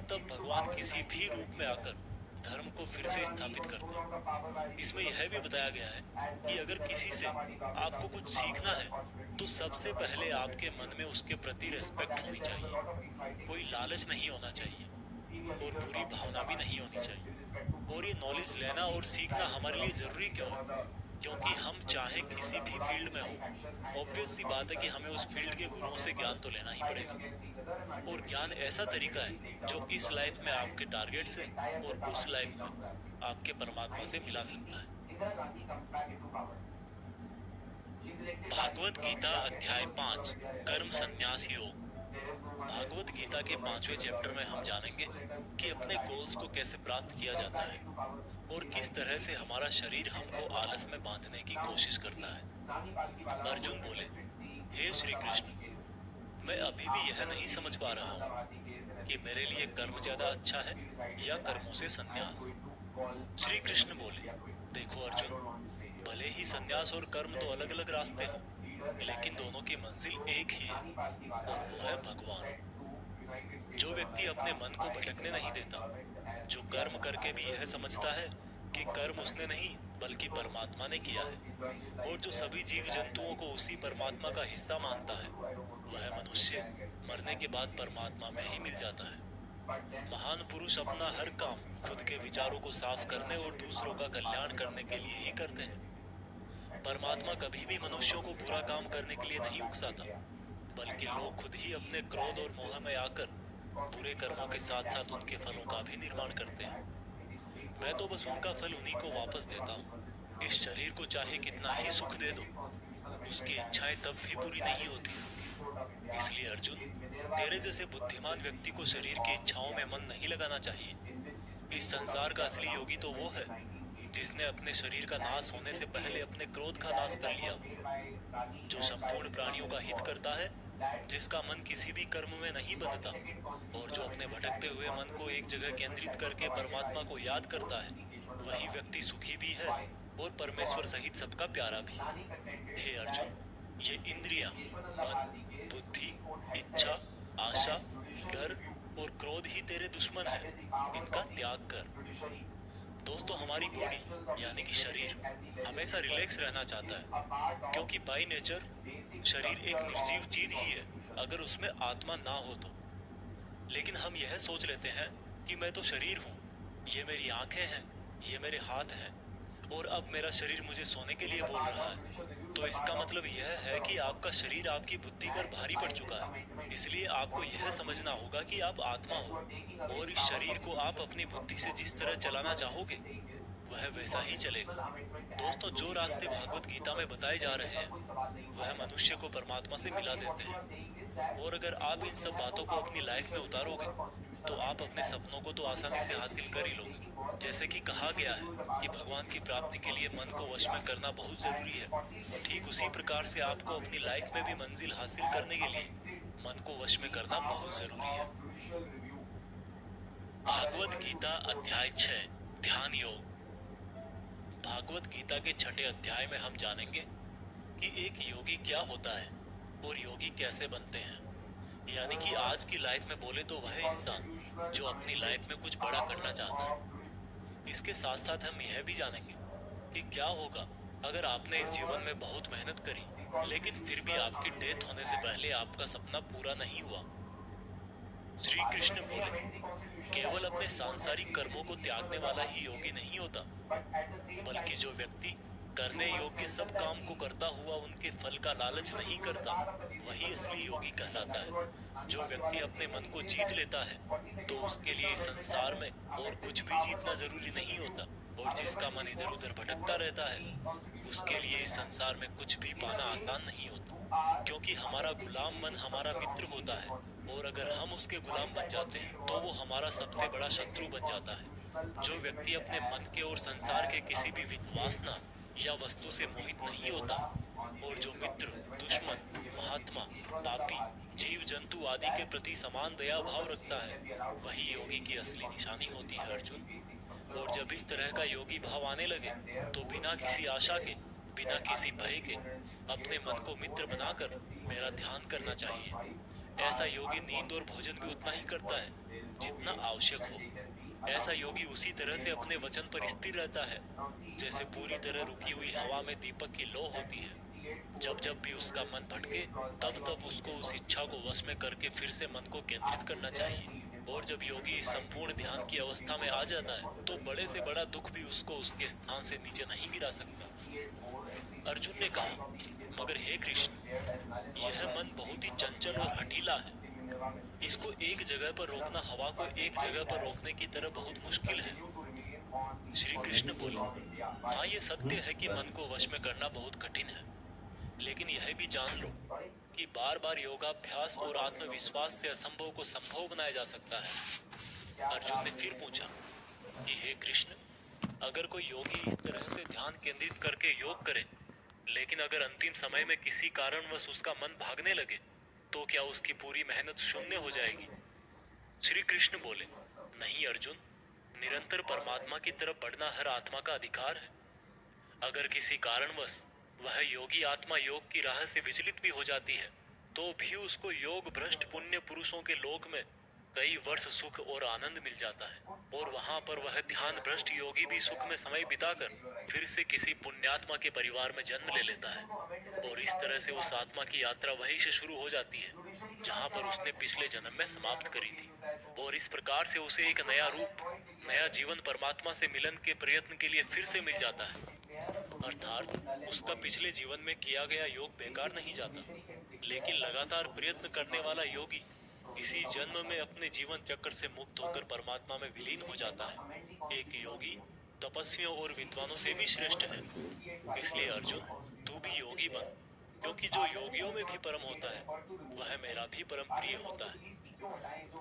तब भगवान किसी भी रूप में आकर धर्म को फिर से स्थापित करते हैं। इसमें यह भी बताया गया है कि अगर किसी से आपको कुछ सीखना है, तो सबसे पहले आपके मन में उसके प्रति रेस्पेक्ट होनी चाहिए। कोई लालच नहीं होना चाहिए और बुरी भावना भी नहीं होनी चाहिए। और ये नॉलेज लेना और सीखना हमारे लिए जरूरी क्यों है? क्योंकि हम चाहे किसी भी फील्ड में हो, ऑब्वियस सी बात है कि हमें उस फील्ड के गुरुओं से ज्ञान तो लेना ही पड़ेगा। और ज्ञान ऐसा तरीका है जो इस लाइफ में आपके टारगेट से और उस लाइफ में आपके परमात्मा से मिला सकता है। भागवत गीता अध्याय 5, कर्म संन्यास योग। भागवत गीता के 5वें चैप्टर में हम जानेंगे कि अपने गोल्स को कैसे प्राप्त किया जाता है और किस तरह से हमारा शरीर हमको आलस में बांधने की कोशिश करता है। अर्जुन बोले, हे श्री कृष्ण, मैं अभी भी यह नहीं समझ पा रहा हूँ कि मेरे लिए कर्म ज्यादा अच्छा है या कर्मों से संन्यास। श्री कृष्ण बोले, देखो अर्जुन, भले ही संन्यास और कर्म तो अलग अलग रास्ते हों, लेकिन दोनों की मंजिल एक ही है और वो है भगवान। जो व्यक्ति अपने मन को भटकने नहीं देता, जो कर्म करके भी यह समझता है कि कर्म उसने नहीं बल्कि परमात्मा ने किया है, और जो सभी जीव जंतुओं को उसी परमात्मा का हिस्सा मानता है, वह मनुष्य मरने के बाद परमात्मा में ही मिल जाता है। महान पुरुष अपना हर काम खुद के विचारों को साफ करने और दूसरों का कल्याण करने के लिए ही करते हैं। परमात्मा कभी भी मनुष्यों को बुरा काम करने के लिए नहीं उकसाता, बल्कि लोग खुद ही अपने क्रोध और मोह में आकर बुरे कर्मों के साथ साथ उनके फलों का भी निर्माण करते हैं। मैं तो बस उनका फल उन्हीं को वापस देता हूँ। इस शरीर को चाहे कितना ही सुख दे दो, उसकी इच्छाएं तब भी पूरी नहीं होती। इसलिए अर्जुन, तेरे जैसे बुद्धिमान व्यक्ति को शरीर की इच्छाओं में मन नहीं लगाना चाहिए। इस संसार का असली योगी तो वो है जिसने अपने शरीर का नाश होने से पहले अपने क्रोध का नाश कर लिया हो, जो संपूर्ण प्राणियों का हित करता है, जिसका मन किसी भी कर्म में नहीं बंधता और जो अपने भटकते हुए मन को एक जगह केंद्रित करके परमात्मा को याद करता है, वही व्यक्ति सुखी भी है और परमेश्वर सहित सबका प्यारा भी। हे अर्जुन, ये इंद्रियां, मन, बुद्धि, इच्छा, आशा, डर और क्रोध ही तेरे दुश्मन हैं। इनका त्याग कर। दोस्तों, हमारी बॉडी यानी कि शरीर हमेशा रिलैक्स रहना चाहता है, क्योंकि बाय नेचर शरीर एक निर्जीव चीज ही है अगर उसमें आत्मा ना हो तो। लेकिन हम यह सोच लेते हैं कि मैं तो शरीर हूँ, ये मेरी आंखें हैं, ये मेरे हाथ हैं और अब मेरा शरीर मुझे सोने के लिए बोल रहा है। तो इसका मतलब यह है कि आपका शरीर आपकी बुद्धि पर भारी पड़ चुका है। इसलिए आपको यह समझना होगा कि आप आत्मा हो और इस शरीर को आप अपनी बुद्धि से जिस तरह चलाना चाहोगे वह वैसा ही चलेगा। दोस्तों, जो रास्ते भागवत गीता में बताए जा रहे हैं वह मनुष्य को परमात्मा से मिला देते हैं और अगर आप इन सब बातों को अपनी लाइफ में उतारोगे तो आप अपने सपनों को तो आसानी से हासिल कर ही लोगे। जैसे कि कहा गया है कि भगवान की प्राप्ति के लिए मन को वश में करना बहुत जरूरी है, ठीक उसी प्रकार से आपको अपनी लाइफ में भी मंजिल हासिल करने के लिए मन को वश में करना बहुत जरूरी है। भागवत गीता अध्याय 6 ध्यान योग। भागवत गीता के 6ठे अध्याय में हम जानेंगे कि एक योगी क्या होता है और योगी कैसे बनते हैं। यानी कि आज की लाइफ में बोले तो वह इंसान जो अपनी लाइफ में कुछ बड़ा करना चाहता है। इसके साथ साथ हम यह भी जानेंगे कि क्या होगा अगर आपने इस जीवन में बहुत मेहनत करी लेकिन फिर भी आपकी डेथ होने से पहले आपका सपना पूरा नहीं हुआ। श्री कृष्ण बोले, केवल अपने सांसारिक कर्मों को त्यागने वाला ही योगी नहीं होता, बल्कि जो व्यक्ति करने योग्य सब काम को करता हुआ उनके फल का लालच नहीं करता, वही असली योगी कहलाता है। जो व्यक्ति अपने मन को जीत लेता है तो उसके लिए संसार में और कुछ भी जीतना जरूरी नहीं होता, और जिसका मन इधर उधर भटकता रहता है उसके लिए इस संसार में कुछ भी पाना आसान नहीं होता, क्योंकि हमारा गुलाम मन हमारा मित्र होता है, और अगर हम उसके गुलाम बन जाते हैं तो वो हमारा सबसे बड़ा शत्रु बन जाता है। जो व्यक्ति अपने मन के और संसार के किसी भी वासना या वस्तु से मोहित नहीं होता, और जो मित्र, दुश्मन, महात्मा, पापी, जीव जंतु आदि के प्रति समान दया भाव रखता है, वही योगी की असली निशानी होती है अर्जुन। और जब इस तरह का योगी भाव आने लगे तो बिना किसी आशा के, बिना किसी भय के अपने मन को मित्र बनाकर मेरा ध्यान करना चाहिए। ऐसा योगी नींद और भोजन भी उतना ही करता है जितना आवश्यक हो। ऐसा योगी उसी तरह से अपने वचन पर स्थिर रहता है जैसे पूरी तरह रुकी हुई हवा में दीपक की लौ होती है। जब जब भी उसका मन भटके तब तब उसको उस इच्छा को वश में करके फिर से मन को केंद्रित करना चाहिए। और जब योगी इस संपूर्ण ध्यान की अवस्था में आ जाता है तो बड़े से बड़ा दुख भी उसको उसके स्थान से नीचे नहीं गिरा सकता। अर्जुन ने कहा, मगर हे कृष्ण, यह मन बहुत ही चंचल और हठीला है। इसको एक जगह पर रोकना हवा को एक जगह पर रोकने की तरह बहुत मुश्किल है। श्री कृष्ण बोले, हाँ, ये सत्य है कि मन को वश में करना बहुत कठिन है, लेकिन यह भी जान लो कि बार बार योगाभ्यास और आत्मविश्वास से असंभव को संभव बनाया जा सकता है। अर्जुन ने फिर पूछा कि हे कृष्ण, अगर कोई योगी इस तरह से ध्यान केंद्रित करके योग करे, लेकिन अगर अंतिम समय में किसी कारणवश उसका मन भागने लगे तो क्या उसकी पूरी मेहनत शून्य हो जाएगी? श्री कृष्ण बोले, नहीं अर्जुन, निरंतर परमात्मा की तरफ बढ़ना हर आत्मा का अधिकार है। अगर किसी कारणवश वह योगी आत्मा योग की राह से विचलित भी हो जाती है तो भी उसको योग भ्रष्ट पुण्य पुरुषों के लोक में कई वर्ष सुख और आनंद मिल जाता है, और वहां पर वह ध्यान भ्रष्ट योगी भी सुख में समय बिताकर फिर से किसी पुण्यात्मा के परिवार में जन्म ले लेता है, और इस तरह से उस आत्मा की यात्रा वहीं से शुरू हो जाती है जहां पर उसने पिछले जन्म में समाप्त करी थी, और इस प्रकार से उसे एक नया रूप, नया जीवन परमात्मा से मिलन के प्रयत्न के लिए फिर से मिल जाता है। अर्थात उसका पिछले जीवन में किया गया योग बेकार नहीं जाता, लेकिन लगातार प्रयत्न करने वाला योगी इसी जन्म में अपने जीवन चक्र से मुक्त होकर परमात्मा में विलीन हो जाता है। एक योगी तपस्वियों और विद्वानों से भी श्रेष्ठ है। इसलिए अर्जुन, तू भी योगी बन, क्योंकि जो योगियों में भी परम होता है वह मेरा भी परम प्रिय होता है।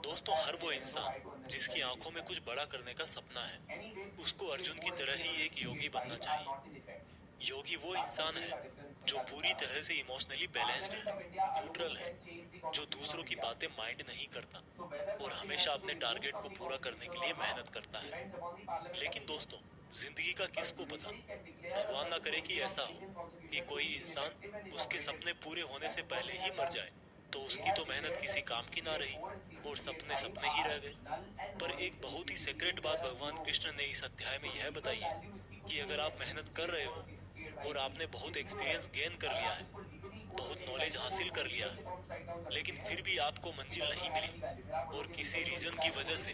दोस्तों, हर वो इंसान जिसकी आंखों में कुछ बड़ा करने का सपना है, उसको अर्जुन की तरह ही एक योगी बनना चाहिए। योगी वो इंसान है जो पूरी तरह से इमोशनली बैलेंस्ड है, न्यूट्रल है, जो दूसरों की बातें माइंड नहीं करता और हमेशा अपने टारगेट को पूरा करने के लिए मेहनत करता है। लेकिन दोस्तों, जिंदगी का किसको पता, भगवान ना करे कि ऐसा हो कि कोई इंसान उसके सपने पूरे होने से पहले ही मर जाए, तो उसकी तो मेहनत किसी काम की ना रही और सपने सपने ही रह गए। पर एक बहुत ही सीक्रेट बात भगवान कृष्ण ने इस अध्याय में यह बताई है कि अगर आप मेहनत कर रहे हो और आपने बहुत एक्सपीरियंस गेन कर लिया है, बहुत नॉलेज हासिल कर लिया है, लेकिन फिर भी आपको मंजिल नहीं मिली और किसी रीजन की वजह से,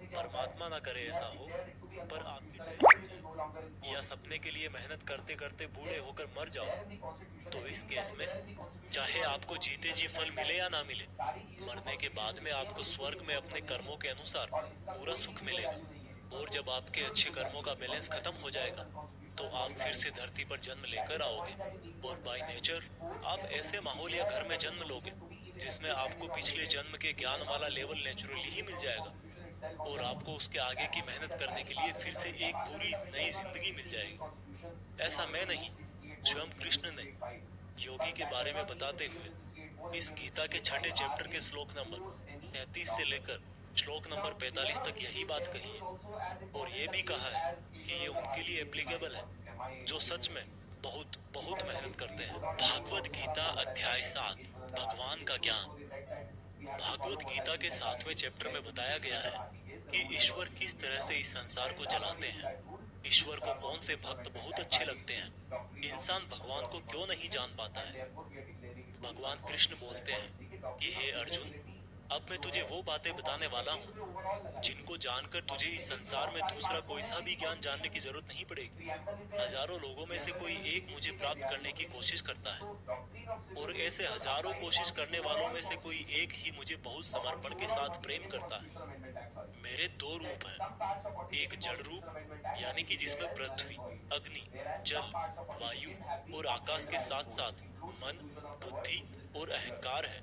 परमात्मा ना करे ऐसा हो, पर आपकी डेथ हो जाए या सपने के लिए मेहनत करते करते बूढ़े होकर मर जाओ, तो इस केस में चाहे आपको जीते जी फल मिले या ना मिले, मरने के बाद में आपको स्वर्ग में अपने कर्मों के अनुसार पूरा सुख मिलेगा। और जब आपके अच्छे कर्मों का बैलेंस खत्म हो जाएगा तो आप फिर से धरती पर जन्म लेकर आओगे, और बाय नेचर आप ऐसे माहौल या घर में जन्म लोगे जिसमें आपको पिछले जन्म के ज्ञान वाला लेवल नेचुरली ही मिल जाएगा और आपको उसके आगे की मेहनत करने के लिए फिर से एक पूरी नई जिंदगी मिल जाएगी। ऐसा मैं नहीं, स्वयं कृष्ण ने योगी के बारे में बताते हुए इस गीता के छठे चैप्टर के श्लोक नंबर 37 से लेकर श्लोक नंबर 45 तक यही बात कही है और ये भी कहा है कि ये उनके लिए एप्लीकेबल है जो सच में बहुत बहुत मेहनत करते हैं। भागवत गीता अध्याय 7 भगवान का ज्ञान। भागवत गीता के 7वें चैप्टर में बताया गया है कि ईश्वर किस तरह से इस संसार को चलाते हैं। ईश्वर को कौन से भक्त बहुत अच्छे लगते हैं। इंसान भगवान को क्यों नहीं जान पाता है। भगवान कृष्ण बोलते हैं कि हे अर्जुन, अब मैं तुझे वो बातें बताने वाला हूँ जिनको जानकर तुझे इस संसार में दूसरा कोई सा भी ज्ञान जानने की जरूरत नहीं पड़ेगी। हजारों लोगों में से कोई एक मुझे प्राप्त करने की कोशिश करता है और ऐसे हजारों कोशिश करने वालों में से कोई एक ही मुझे बहुत समर्पण के साथ प्रेम करता है। मेरे दो रूप हैं, एक जड़ रूप यानी कि जिसमें पृथ्वी, अग्नि, जल, वायु और आकाश के साथ साथ मन, बुद्धि और अहंकार है।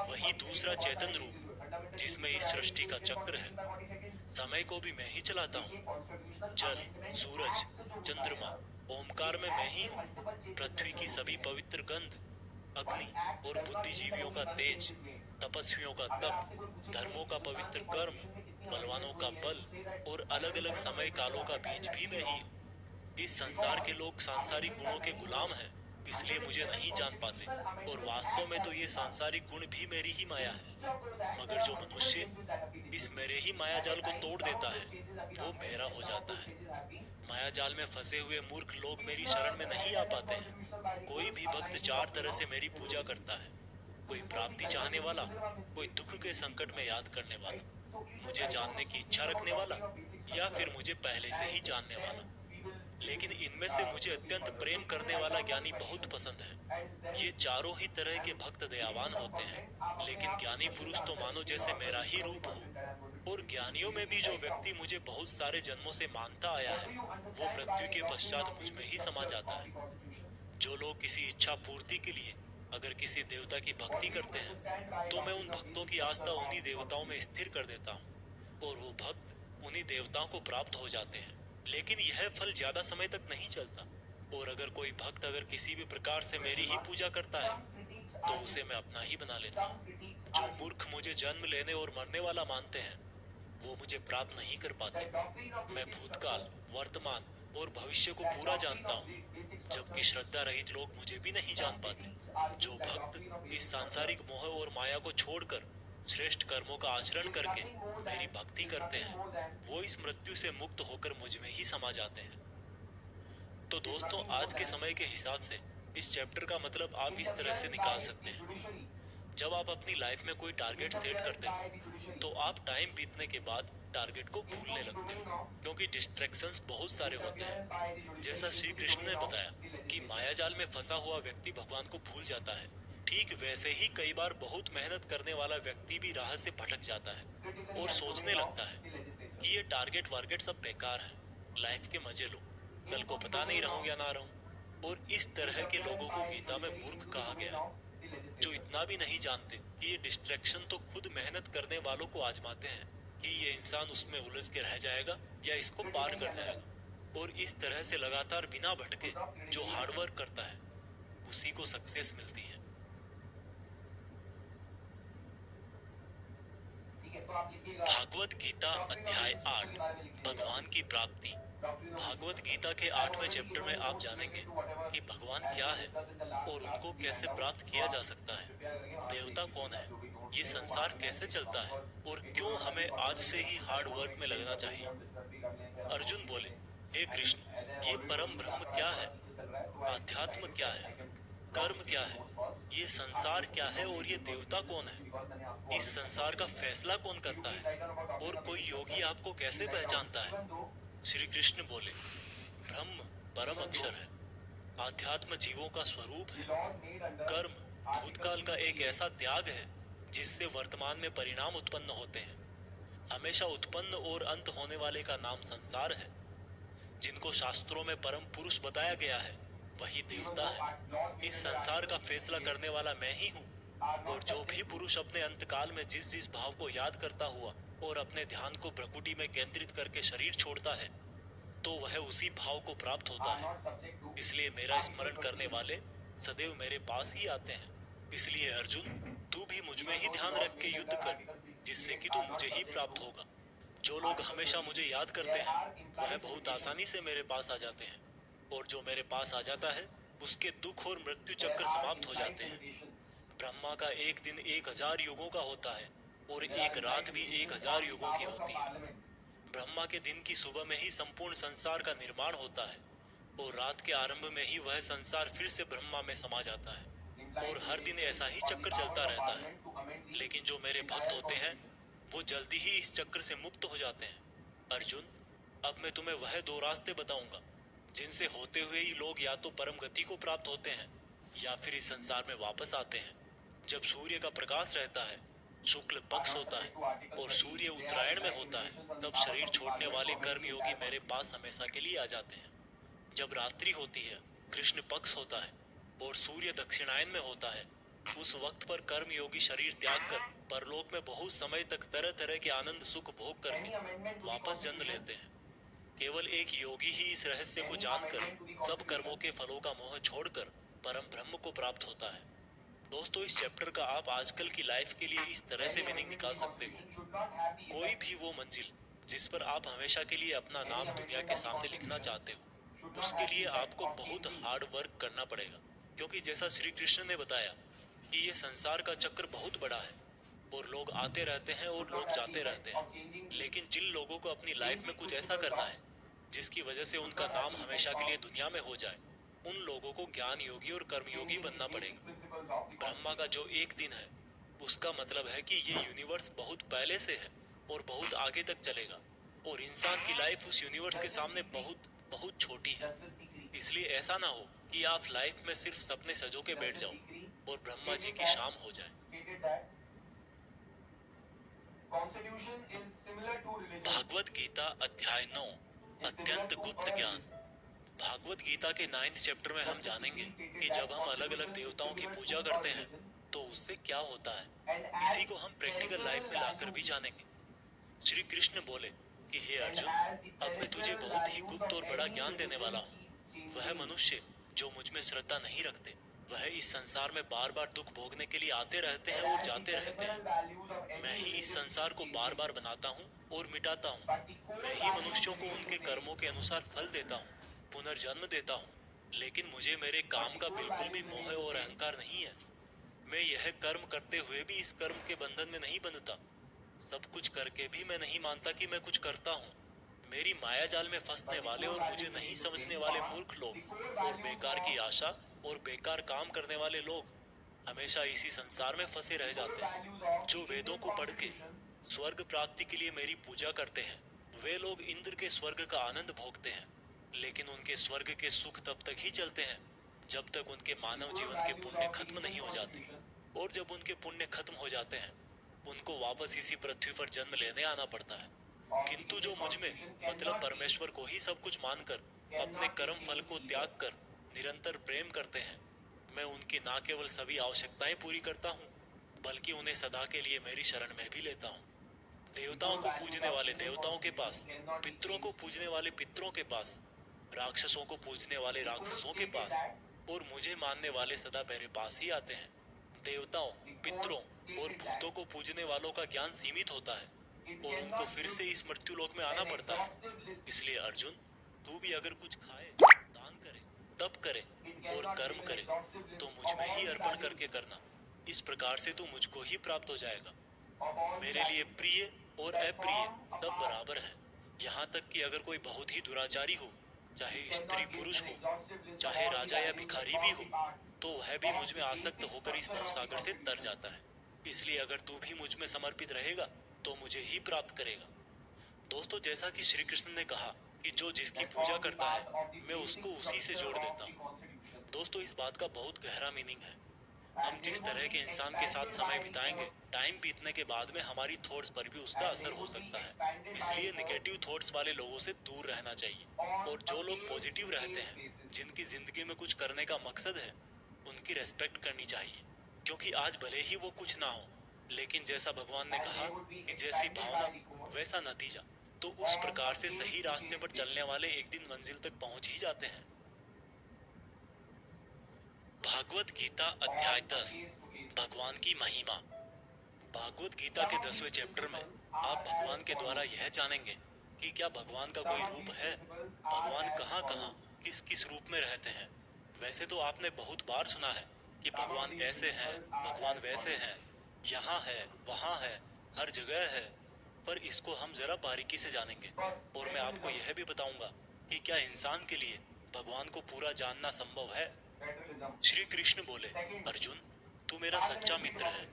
वही दूसरा चेतन रूप जिसमें इस सृष्टि का चक्र है। समय को भी मैं ही चलाता हूँ। जल, सूरज, चंद्रमा, ओमकार में मैं ही हूँ। पृथ्वी की सभी पवित्र गंध, अग्नि और बुद्धिजीवियों का तेज, तपस्वियों का तप, धर्मों का पवित्र कर्म, बलवानों का बल और अलग अलग समय कालों का बीज भी मैं ही हूँ। इस संसार के लोग सांसारिक गुणों के गुलाम हैं, इसलिए मुझे नहीं जान पाते और वास्तव में तो ये सांसारिक गुण भी मेरी ही माया है। मगर जो मनुष्य इस मेरे ही माया जाल को तोड़ देता है वो मेरा हो जाता है। माया जाल में फंसे हुए मूर्ख लोग मेरी शरण में नहीं आ पाते हैं। कोई भी भक्त 4 तरह से मेरी पूजा करता है, कोई प्राप्ति चाहने वाला, कोई दुख के संकट में याद करने वाला, मुझे जानने की इच्छा रखने वाला या फिर मुझे पहले से ही जानने वाला। लेकिन इनमें से मुझे अत्यंत प्रेम करने वाला ज्ञानी बहुत पसंद है। ये चारों ही तरह के भक्त दयावान होते हैं, लेकिन ज्ञानी पुरुष तो मानो जैसे मेरा ही रूप हो। और ज्ञानियों में भी जो व्यक्ति मुझे बहुत सारे जन्मों से मानता आया है वो मृत्यु के पश्चात मुझ में ही समा जाता है। जो लोग किसी इच्छा पूर्ति के लिए अगर किसी देवता की भक्ति करते हैं तो मैं उन भक्तों की आस्था उन्हीं देवताओं में स्थिर कर देता हूँ और वो भक्त उन्हीं देवताओं को प्राप्त हो जाते हैं। लेकिन यह फल ज्यादा समय तक नहीं चलता और अगर कोई भक्त अगर किसी भी प्रकार से मेरी ही पूजा करता है तो उसे मैं अपना ही बना लेता हूँ। जो मूर्ख मुझे जन्म लेने और मरने वाला मानते हैं वो मुझे प्राप्त नहीं कर पाते। मैं भूतकाल, वर्तमान और भविष्य को पूरा जानता हूँ, जबकि श्रद्धा रहित लोग मुझे भी नहीं जान पाते। जो भक्त इस सांसारिक मोह और माया को छोड़कर श्रेष्ठ कर्मों का आचरण करके मेरी भक्ति करते हैं वो इस मृत्यु से मुक्त होकर मुझ में ही समा जाते हैं। तो दोस्तों, आज के समय के हिसाब से इस चैप्टर का मतलब आप इस तरह से निकाल सकते हैं। जब आप अपनी लाइफ में कोई टारगेट सेट करते हो तो आप टाइम बीतने के बाद टारगेट को भूलने लगते हो क्योंकि डिस्ट्रैक्शंस बहुत सारे होते हैं। जैसा श्री कृष्ण ने बताया कि माया जाल में फंसा हुआ व्यक्ति भगवान को भूल जाता है, ठीक वैसे ही कई बार बहुत मेहनत करने वाला व्यक्ति भी राह से भटक जाता है और सोचने लगता है कि ये टारगेट वारगेट सब बेकार है, लाइफ के मजे लो, कल को पता नहीं रहूं या ना रहूं। और इस तरह के लोगों को गीता में मूर्ख कहा गया है, जो इतना भी नहीं जानते कि ये डिस्ट्रैक्शन तो खुद मेहनत करने वालों को आजमाते हैं कि ये इंसान उसमें उलझ के रह जाएगा या इसको पार कर जाएगा। और इस तरह से लगातार बिना भटके जो हार्डवर्क करता है उसी को सक्सेस मिलती है। भागवत गीता अध्याय 8 भगवान की प्राप्ति। भागवत गीता के 8वें चैप्टर में आप जानेंगे कि भगवान क्या है और उनको कैसे प्राप्त किया जा सकता है, देवता कौन है, ये संसार कैसे चलता है और क्यों हमें आज से ही हार्ड वर्क में लगना चाहिए। अर्जुन बोले, हे कृष्ण, ये परम ब्रह्म क्या है, आध्यात्म क्या है, कर्म क्या है, ये संसार क्या है और ये देवता कौन है, इस संसार का फैसला कौन करता है और कोई योगी आपको कैसे पहचानता है। श्री कृष्ण बोले, ब्रह्म परम अक्षर है, आध्यात्म जीवों का स्वरूप है, कर्म भूतकाल का एक ऐसा त्याग है जिससे वर्तमान में परिणाम उत्पन्न होते हैं, हमेशा उत्पन्न और अंत होने वाले का नाम संसार है। जिनको शास्त्रों में परम पुरुष बताया गया है वही देवता है। इस संसार का फैसला करने वाला मैं ही हूँ और जो भी पुरुष अपने अंतकाल में जिस जिस भाव को याद करता हुआ और अपने ध्यान को प्रकृति में केंद्रित करके शरीर छोड़ता है, तो वह उसी भाव को प्राप्त होता है। इसलिए मेरा स्मरण करने वाले सदैव मेरे पास ही आते हैं। इसलिए अर्जुन, तू भी मुझ में ही ध्यान रख के युद्ध कर, जिससे कि तू मुझे ही प्राप्त होगा। जो लोग हमेशा मुझे याद करते हैं, वह बहुत आसानी से मेरे पास आ जाते हैं, और जो मेरे पास आ जाता है, उसके दुख और मृत्यु चक्र समाप्त हो जाते हैं। ब्रह्मा का एक दिन 1000 युगों का होता है, और एक रात भी 1000 युगों की होती है। ब्रह्मा के दिन की सुबह में ही संपूर्ण संसार का निर्माण होता है, और रात के आरंभ में ही वह संसार फिर से ब्रह्मा में समा जाता है, और हर दिन ऐसा ही चक्र चलता रहता है। लेकिन जो मेरे भक्त होते हैं, वो जल्दी ही इस चक्र से मुक्त हो जाते हैं। अर्जुन, अब मैं तुम्हें वह 2 रास्ते बताऊंगा, जिनसे होते हुए ही लोग या तो परम गति को प्राप्त होते हैं, या फिर इस संसार में वापस आते हैं। जब सूर्य का प्रकाश रहता है, शुक्ल पक्ष होता है, और सूर्य उत्तरायण में होता है, तब शरीर छोड़ने वाले कर्मयोगी मेरे पास हमेशा के लिए आ जाते हैं। जब रात्रि होती है, कृष्ण पक्ष होता है, और सूर्य दक्षिणायन में होता है, उस वक्त पर कर्मयोगी शरीर त्याग कर परलोक में बहुत समय तक तरह तरह के आनंद सुख भोग करके वापस जन्म लेते हैं। केवल एक योगी ही इस रहस्य को जानकर सब कर्मों के फलों का मोह छोड़कर परम ब्रह्म को प्राप्त होता है। दोस्तों, इस चैप्टर का आप आजकल की लाइफ के लिए इस तरह से मीनिंग निकाल सकते हो। कोई भी वो मंजिल जिस पर आप हमेशा के लिए अपना नाम दुनिया के सामने लिखना चाहते हो, उसके लिए आपको बहुत हार्ड वर्क करना पड़ेगा, क्योंकि जैसा श्री कृष्ण ने बताया कि ये संसार का चक्र बहुत बड़ा है, और लोग आते रहते हैं और लोग जाते रहते हैं। लेकिन जिन लोगों को अपनी लाइफ में कुछ ऐसा करना है जिसकी वजह से उनका नाम हमेशा के लिए दुनिया में हो जाए, उन लोगों को ज्ञान योगी और कर्मयोगी बनना पड़ेगा। ब्रह्मा का जो एक दिन है, उसका मतलब है कि ये यूनिवर्स बहुत पहले से है और बहुत आगे तक चलेगा, और इंसान की लाइफ उस यूनिवर्स के सामने बहुत बहुत छोटी है। इसलिए ऐसा ना हो कि आप लाइफ में सिर्फ सपने सजो के बैठ जाओ और ब्रह्मा जी की शाम हो जाए। भागवत गीता अध्याय 9, अत्यंत गुप्त ज्ञान। भागवत गीता के 9th चैप्टर में हम जानेंगे कि जब हम अलग अलग देवताओं की पूजा करते हैं तो उससे क्या होता है। इसी को हम प्रैक्टिकल लाइफ में लाकर भी जानेंगे। श्री कृष्ण बोले कि हे अर्जुन, अब मैं तुझे बहुत ही गुप्त और बड़ा ज्ञान देने वाला हूँ। वह मनुष्य जो मुझ में श्रद्धा नहीं रखते, वह इस संसार में बार बार दुख भोगने के लिए आते रहते हैं और जाते रहते हैं। मैं ही इस संसार को बार बार बनाता हूँ और मिटाता हूँ। मैं ही मनुष्यों को उनके कर्मों के अनुसार फल देता हूँ, पुनर्जन्म देता हूँ। लेकिन मुझे मेरे काम का बिल्कुल भी मोह और अहंकार नहीं है। मैं यह कर्म करते हुए भी इस कर्म के बंधन में नहीं बंधता। सब कुछ करके भी मैं नहीं मानता कि मैं कुछ करता हूँ। मेरी माया जाल में फंसने वाले और मुझे नहीं समझने वाले मूर्ख लोग और बेकार की आशा और बेकार काम करने वाले लोग हमेशा इसी संसार में फंसे रह जाते हैं। जो वेदों को पढ़ के स्वर्ग प्राप्ति के लिए मेरी पूजा करते हैं, वे लोग इंद्र के स्वर्ग का आनंद भोगते हैं। लेकिन उनके स्वर्ग के सुख तब तक ही चलते हैं जब तक उनके मानव जीवन के पुण्य खत्म नहीं हो जाते। और जब उनके पुण्य खत्म हो जाते हैं, उनको वापस इसी पृथ्वी पर जन्म लेने आना पड़ता है। किंतु जो मुझ में मतलब परमेश्वर को ही सब कुछ मानकर अपने कर्म फल को त्याग कर निरंतर प्रेम करते हैं, मैं उनकी न केवल सभी आवश्यकताएं पूरी करता हूँ, बल्कि उन्हें सदा के लिए मेरी शरण में भी लेता हूँ। देवताओं को पूजने वाले देवताओं के पास, पितरों को पूजने वाले पितरों के पास, राक्षसों को पूजने वाले राक्षसों के पास, और मुझे मानने वाले सदा मेरे पास ही आते हैं। देवताओं, पितरों और भूतों को पूजने वालों का ज्ञान सीमित होता है और उनको फिर से इस मृत्यु लोक में आना पड़ता है। इसलिए अर्जुन, तू भी अगर कुछ खाए, दान करे, तप करे और कर्म करे तो मुझ में ही अर्पण करके करना। इस प्रकार से तू मुझको ही प्राप्त हो जाएगा। मेरे लिए प्रिय और अप्रिय सब बराबर है। यहाँ तक कि अगर कोई बहुत ही दुराचारी हो, चाहे स्त्री पुरुष हो, चाहे राजा या भिखारी भी हो, तो वह भी मुझ में आसक्त होकर इस भवसागर से तर जाता है। इसलिए अगर तू भी मुझ में समर्पित रहेगा तो मुझे ही प्राप्त करेगा। दोस्तों, जैसा कि श्री कृष्ण ने कहा कि जो जिसकी पूजा करता है, मैं उसको उसी से जोड़ देता हूँ। दोस्तों, इस बात का बहुत गहरा मीनिंग है। हम जिस तरह के इंसान के साथ समय बिताएंगे, टाइम बीतने के बाद में हमारी थॉट्स पर भी उसका असर हो सकता है। इसलिए नेगेटिव थॉट्स वाले लोगों से दूर रहना चाहिए, और जो लोग पॉजिटिव रहते हैं, जिनकी जिंदगी में कुछ करने का मकसद है, उनकी रेस्पेक्ट करनी चाहिए, क्योंकि आज भले ही वो कुछ ना हो, लेकिन जैसा भगवान ने कहा कि जैसी भावना वैसा नतीजा, तो उस प्रकार से सही रास्ते पर चलने वाले एक दिन मंजिल तक पहुंच ही जाते हैं। भागवत गीता अध्याय 10, भगवान की महिमा। भागवत गीता के 10वें चैप्टर में आप भगवान के द्वारा यह जानेंगे कि क्या भगवान का कोई रूप है, भगवान कहाँ कहाँ किस किस रूप में रहते हैं। वैसे तो आपने बहुत बार सुना है कि भगवान ऐसे हैं, भगवान वैसे हैं, यहाँ है, वहाँ है, हर जगह है, पर इसको हम जरा बारीकी से जानेंगे और मैं आपको यह भी बताऊंगा कि क्या इंसान के लिए भगवान को पूरा जानना संभव है। श्री कृष्ण बोले, अर्जुन, तू मेरा सच्चा मित्र है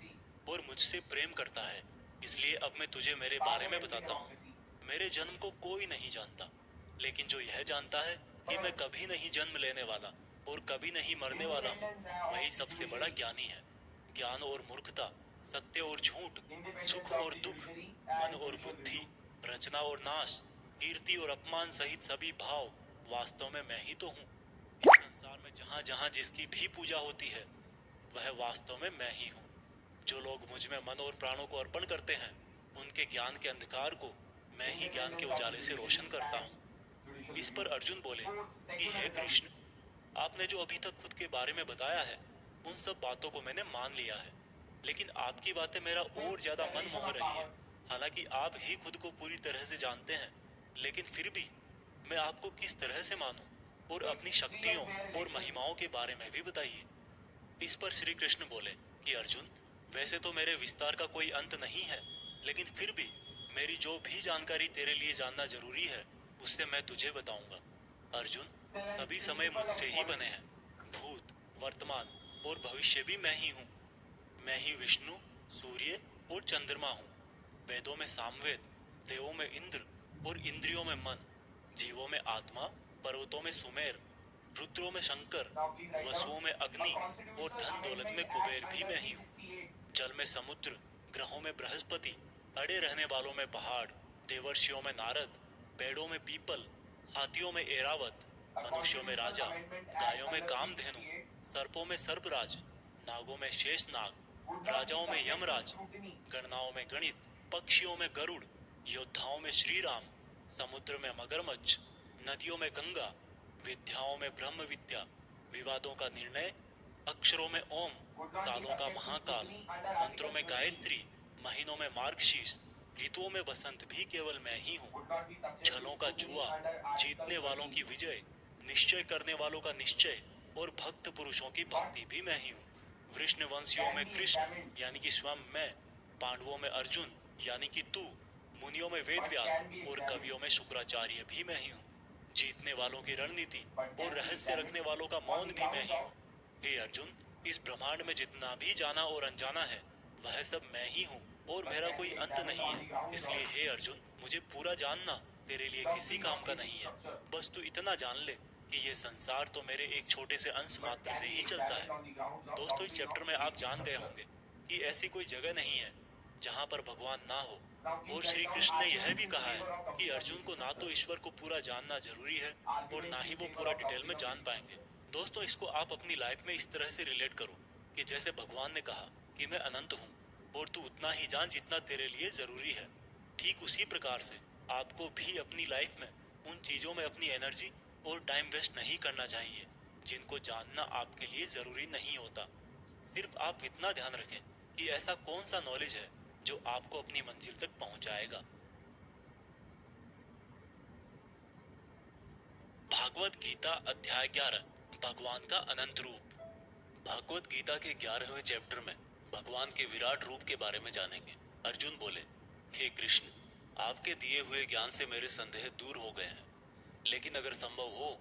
और मुझसे प्रेम करता है, इसलिए अब मैं तुझे मेरे बारे में बताता हूँ। मेरे जन्म को कोई नहीं जानता, लेकिन जो यह जानता है कि मैं कभी नहीं जन्म लेने वाला और कभी नहीं मरने वाला हूँ, वही सबसे बड़ा ज्ञानी है। ज्ञान और मूर्खता, सत्य और झूठ, सुख और दुख, मन और बुद्धि, रचना और नाश, कीर्ति और अपमान सहित सभी भाव वास्तव में मैं ही तो हूँ। इस संसार में जहाँ जहाँ जिसकी भी पूजा होती है, वह वास्तव में मैं ही हूँ। जो लोग मुझ में मन और प्राणों को अर्पण करते हैं, उनके ज्ञान के अंधकार को मैं ही ज्ञान के उजाले से रोशन करता हूँ। इस पर अर्जुन बोले कि हे कृष्ण, आपने जो अभी तक खुद के बारे में बताया है, उन सब बातों को मैंने मान लिया है, लेकिन आपकी बातें मेरा और ज्यादा मन मोह रही है। हालांकि आप ही खुद को पूरी तरह से जानते हैं, लेकिन फिर भी मैं आपको किस तरह से मानूं, और अपनी शक्तियों और महिमाओं के बारे में भी बताइए। इस पर श्री कृष्ण बोले कि अर्जुन, वैसे तो मेरे विस्तार का कोई अंत नहीं है, लेकिन फिर भी मेरी जो भी जानकारी तेरे लिए जानना जरूरी है, उससे मैं तुझे बताऊंगा। अर्जुन, सभी समय मुझसे ही बने हैं, भूत, वर्तमान और भविष्य भी मैं ही हूँ। मैं ही विष्णु, सूर्य और चंद्रमा हूँ। वेदों में सामवेद, देवों में इंद्र और इंद्रियों में मन, जीवों में आत्मा, पर्वतों में सुमेर, रुद्रों में शंकर, वसुओं में अग्नि और धन दौलत में कुबेर भी मैं ही हूँ। जल में समुद्र, ग्रहों में बृहस्पति, अड़े रहने वालों में पहाड़, देवर्षियों में नारद, पेड़ों में पीपल, हाथियों में एरावत, मनुष्यों में राजा, गायों में कामधेनु, सर्पों में सर्पराज, नागों में शेषनाग, राजाओं में यमराज, गणनाओं में गणित, पक्षियों में गरुड़, योद्धाओं में श्री राम, समुद्र में मगरमच्छ, नदियों में गंगा, विद्याओं में ब्रह्म विद्या, विवादों का निर्णय, अक्षरों में ओम, कालों का महाकाल, मंत्रों में गायत्री, महीनों में मार्गशीर्ष, ऋतुओं में बसंत भी केवल मैं ही हूँ। छलों का जुआ, जीतने वालों की विजय, निश्चय करने वालों का निश्चय और भक्त पुरुषों की भक्ति भी मैं ही हूँ। वृष्णवंशियों में कृष्ण यानी कि स्वयं मैं, पांडवों में अर्जुन यानी कि तू, मुनियों में वेदव्यास और कवियों में शुक्राचार्य भी मैं ही हूँ। जीतने वालों की रणनीति और रहस्य रखने वालों का मौन भी मैं ही हूँ। हे अर्जुन, इस ब्रह्मांड में जितना भी जाना और अनजाना है, वह सब मैं ही हूँ और मेरा कोई अंत नहीं है। इसलिए हे अर्जुन, मुझे पूरा जानना तेरे लिए किसी काम का नहीं है। बस तू इतना जान ले कि ये संसार तो मेरे एक छोटे से अंश मात्र से ही चलता है। दोस्तों, इस चैप्टर में आप जान गए होंगे कि ऐसी कोई जगह नहीं है जहाँ पर भगवान ना हो, और श्री कृष्ण ने यह भी कहा है कि अर्जुन को ना तो ईश्वर को पूरा जानना जरूरी है और ना ही वो पूरा डिटेल में जान पाएंगे। दोस्तों, इसको आप अपनी लाइफ में इस तरह से रिलेट करो कि जैसे भगवान ने कहा कि मैं अनंत हूँ और तू उतना ही जान जितना तेरे लिए जरूरी है। ठीक उसी प्रकार से आपको भी अपनी लाइफ में उन चीजों में अपनी एनर्जी और टाइम वेस्ट नहीं करना चाहिए जिनको जानना आपके लिए जरूरी नहीं होता। सिर्फ आप इतना ध्यान रखें कि ऐसा कौन सा नॉलेज है जो आपको अपनी मंजिल तक पहुंचाएगा। भागवत गीता अध्याय 11, भगवान का अनंत रूप। भागवत गीता के 11वें चैप्टर में भगवान के विराट रूप के बारे में जानेंगे। अर्जुन बोले, हे कृष्ण, आपके दिए हुए ज्ञान से मेरे संदेह दूर हो गए हैं, लेकिन अगर संभव हो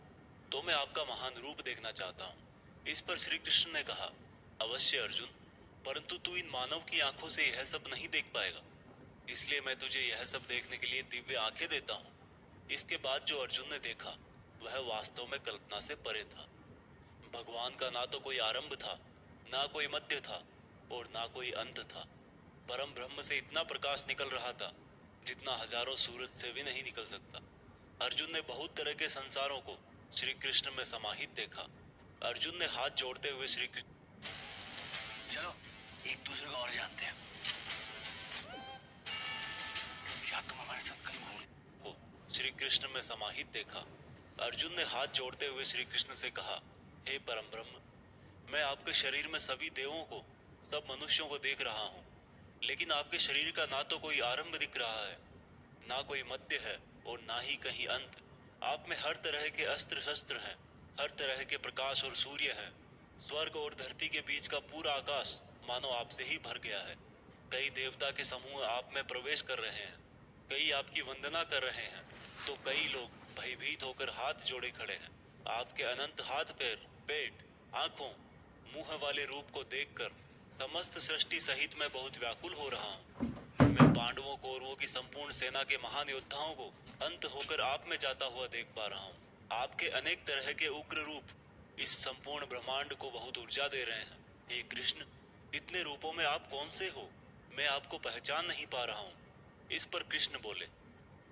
तो मैं आपका महान रूप देखना चाहता हूँ। इस पर श्री कृष्ण ने कहा, अवश्य अर्जुन, परंतु तू इन मानव की आंखों से यह सब नहीं देख पाएगा, इसलिए मैं तुझे यह सब देखने के लिए दिव्य आंखें देता हूँ। इसके बाद जो अर्जुन ने देखा वह वास्तव में कल्पना से परे था। भगवान का ना तो कोई आरंभ था, ना कोई मध्य था और ना कोई अंत था। परम ब्रह्म से इतना प्रकाश निकल रहा था जितना हजारों सूरज से भी नहीं निकल सकता। अर्जुन ने बहुत तरह के संसारों को श्री कृष्ण में समाहित देखा। अर्जुन ने हाथ जोड़ते हुए चलो एक दूसरे को और जानते हैं। क्या तुम हमारे साथ कल घूम को श्री कृष्ण में समाहित देखा। अर्जुन ने हाथ जोड़ते हुए श्री कृष्ण से कहा, हे परम ब्रह्म, मैं आपके शरीर में सभी देवों को, सब मनुष्यों को देख रहा हूँ, लेकिन आपके शरीर का ना तो कोई आरंभ दिख रहा है, ना कोई मध्य है और ना ही कहीं अंत। आप में हर तरह के अस्त्र शस्त्र हैं, हर तरह के प्रकाश और सूर्य हैं। स्वर्ग और धरती के बीच का पूरा आकाश मानो आपसे ही भर गया है। कई देवता के समूह आप में प्रवेश कर रहे हैं, कई आपकी वंदना कर रहे हैं, तो कई लोग भयभीत होकर हाथ जोड़े खड़े हैं। आपके अनंत हाथ पैर, पेट, आंखों, मुंह वाले रूप को देखकर समस्त सृष्टि सहित मैं बहुत व्याकुल हो रहा हूँ। मैं पांडवों कौरवों की संपूर्ण सेना के महान योद्धाओं को अंत होकर आप में जाता हुआ देख पा रहा हूँ। आपके अनेक तरह के उग्र रूप इस संपूर्ण ब्रह्मांड को बहुत ऊर्जा दे रहे हैं। हे कृष्ण, इतने रूपों में आप कौन से हो? मैं आपको पहचान नहीं पा रहा हूँ। इस पर कृष्ण बोले,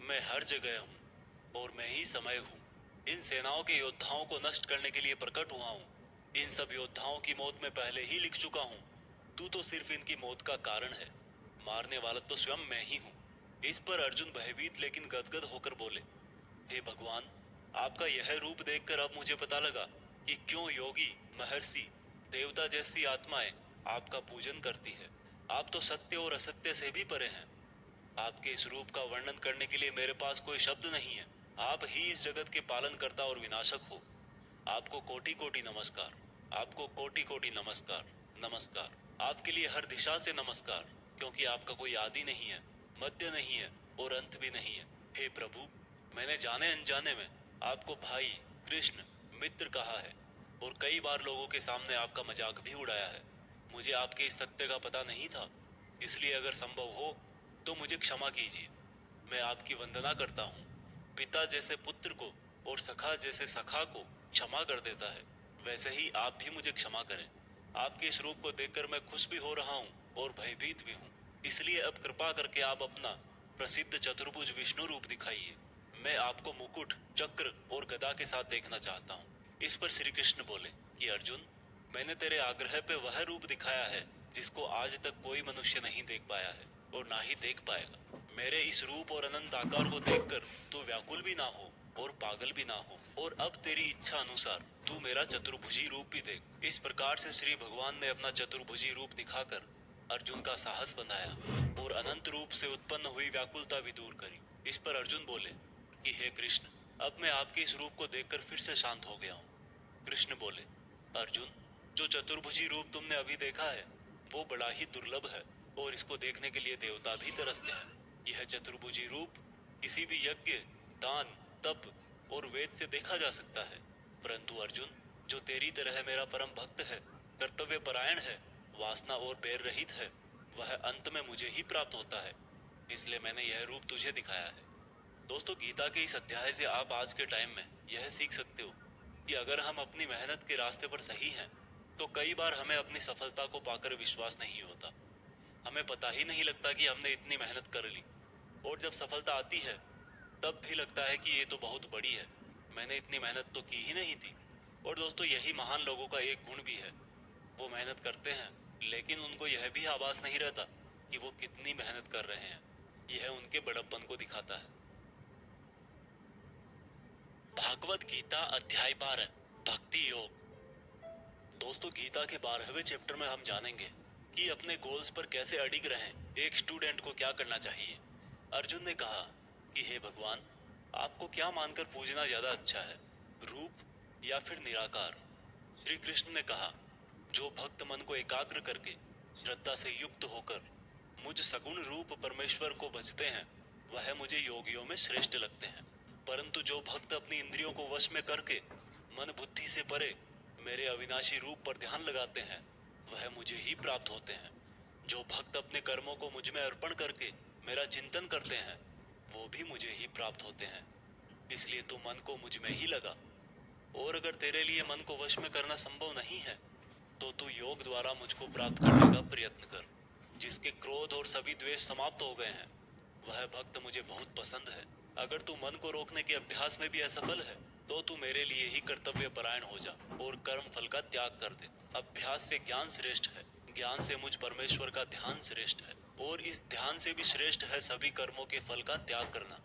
मैं हर जगह हूँ और मैं ही समय हूँ। इन सेनाओं के योद्धाओं को नष्ट करने के लिए प्रकट हुआ हूँ। इन सब योद्धाओं की मौत मैं पहले ही लिख चुका हूँ। तू तो सिर्फ इनकी मौत का कारण है, मारने वाला तो स्वयं मैं ही हूँ। इस पर अर्जुन भयभीत लेकिन गदगद होकर बोले, हे भगवान, आपका यह रूप देखकर अब मुझे पता लगा कि क्यों योगी, महर्षि, देवता जैसी आत्माएं आपका पूजन करती है। आप तो सत्य और असत्य से भी परे हैं। आपके इस रूप का वर्णन करने के लिए मेरे पास कोई शब्द नहीं है। आप ही इस जगत के पालन करता और विनाशक हो। आपको कोटि कोटि नमस्कार, आपको कोटि कोटि नमस्कार, नमस्कार। आपके लिए हर दिशा से नमस्कार, क्योंकि आपका कोई आदि नहीं है, मध्य नहीं है और अंत भी नहीं है। हे प्रभु, मैंने जाने अनजाने में आपको भाई, कृष्ण, मित्र कहा है और कई बार लोगों के सामने आपका मजाक भी उड़ाया है। मुझे आपके इस सत्य का पता नहीं था, इसलिए अगर संभव हो तो मुझे क्षमा कीजिए। मैं आपकी वंदना करता हूँ। पिता जैसे पुत्र को और सखा जैसे सखा को क्षमा कर देता है, वैसे ही आप भी मुझे क्षमा करें। आपके इस रूप को देखकर मैं खुश भी हो रहा हूँ और भयभीत भी हूँ। इसलिए अब कृपा करके आप अपना प्रसिद्ध चतुर्भुज विष्णु रूप दिखाइए। मैं आपको मुकुट, चक्र और गदा के साथ देखना चाहता हूँ। इस पर श्री कृष्ण बोले कि अर्जुन, मैंने तेरे आग्रह पे वह रूप दिखाया है जिसको आज तक कोई मनुष्य नहीं देख पाया है और ना ही देख पाएगा। मेरे इस रूप और अनंत आकार को देखकर तू व्याकुल भी ना हो और पागल भी ना हो, और अब तेरी इच्छा अनुसार तू मेरा चतुर्भुजी रूप भी देख। इस प्रकार से श्री भगवान ने अपना चतुर्भुजी रूप दिखाकर अर्जुन का साहस बनाया और अनंत रूप से उत्पन्न हुई व्याकुलता भी दूर करी। इस पर अर्जुन बोले कि हे कृष्ण, अब मैं आपके इस रूप को देखकर फिर से शांत हो गया हूँ। कृष्ण बोले, अर्जुन, जो चतुर्भुजी रूप तुमने अभी देखा है वो बड़ा ही दुर्लभ है और इसको देखने के लिए देवता भी तरसते हैं। यह चतुर्भुजी रूप किसी भी यज्ञ, दान, तप और वेद से देखा जा सकता है, परंतु अर्जुन, जो तेरी तरह मेरा परम भक्त है, कर्तव्य परायण है, वासना और बैर रहित है, वह अंत में मुझे ही प्राप्त होता है। इसलिए मैंने यह रूप तुझे दिखाया है। दोस्तों, गीता के इस अध्याय से आप आज के टाइम में यह सीख सकते हो कि अगर हम अपनी मेहनत के रास्ते पर सही हैं, तो कई बार हमें अपनी सफलता को पाकर विश्वास नहीं होता। हमें पता ही नहीं लगता कि हमने इतनी मेहनत कर ली, और जब सफलता आती है तब भी लगता है कि ये तो बहुत बड़ी है, मैंने इतनी मेहनत तो की ही नहीं थी। और दोस्तों, यही महान लोगों का एक गुण भी है, वो मेहनत करते हैं लेकिन उनको यह भी आभास नहीं रहता कि वो कितनी मेहनत कर रहे हैं। यह उनके बड़प्पन को दिखाता है। भागवत गीता अध्याय 12, भक्ति योग। दोस्तों, गीता के 12वें चैप्टर में हम जानेंगे कि अपने गोल्स पर कैसे अडिग रहें। एक स्टूडेंट को क्या करना चाहिए। अर्जुन ने कहा कि हे भगवान, आपको क्या मानकर पूजना ज्यादा अच्छा है, रूप या फिर निराकार। श्री कृष्ण ने कहा, जो भक्त मन को एकाग्र करके श्रद्धा से युक्त होकर मुझ सगुण रूप परमेश्वर को भजते हैं, वह मुझे योगियों में श्रेष्ठ लगते हैं। परंतु जो भक्त अपनी इंद्रियों को वश में करके मन बुद्धि से परे मेरे अविनाशी रूप पर ध्यान लगाते हैं, वह मुझे ही प्राप्त होते हैं। जो भक्त अपने कर्मों को मुझ में अर्पण करके मेरा चिंतन करते हैं, वो भी मुझे ही प्राप्त होते हैं। इसलिए तू मन को मुझ में ही लगा, और अगर तेरे लिए मन को वश में करना संभव नहीं है तो तू योग द्वारा मुझको प्राप्त करने का प्रयत्न कर। जिसके क्रोध और सभी द्वेष समाप्त हो गए हैं, वह भक्त मुझे बहुत पसंद है। अगर तू मन को रोकने के अभ्यास में भी असफल है तो तू मेरे लिए ही कर्तव्य परायण हो जा और कर्म फल का त्याग कर दे। अभ्यास से ज्ञान श्रेष्ठ है, ज्ञान से मुझ परमेश्वर का ध्यान श्रेष्ठ है, और इस ध्यान से भी श्रेष्ठ है सभी कर्मों के फल का त्याग करना,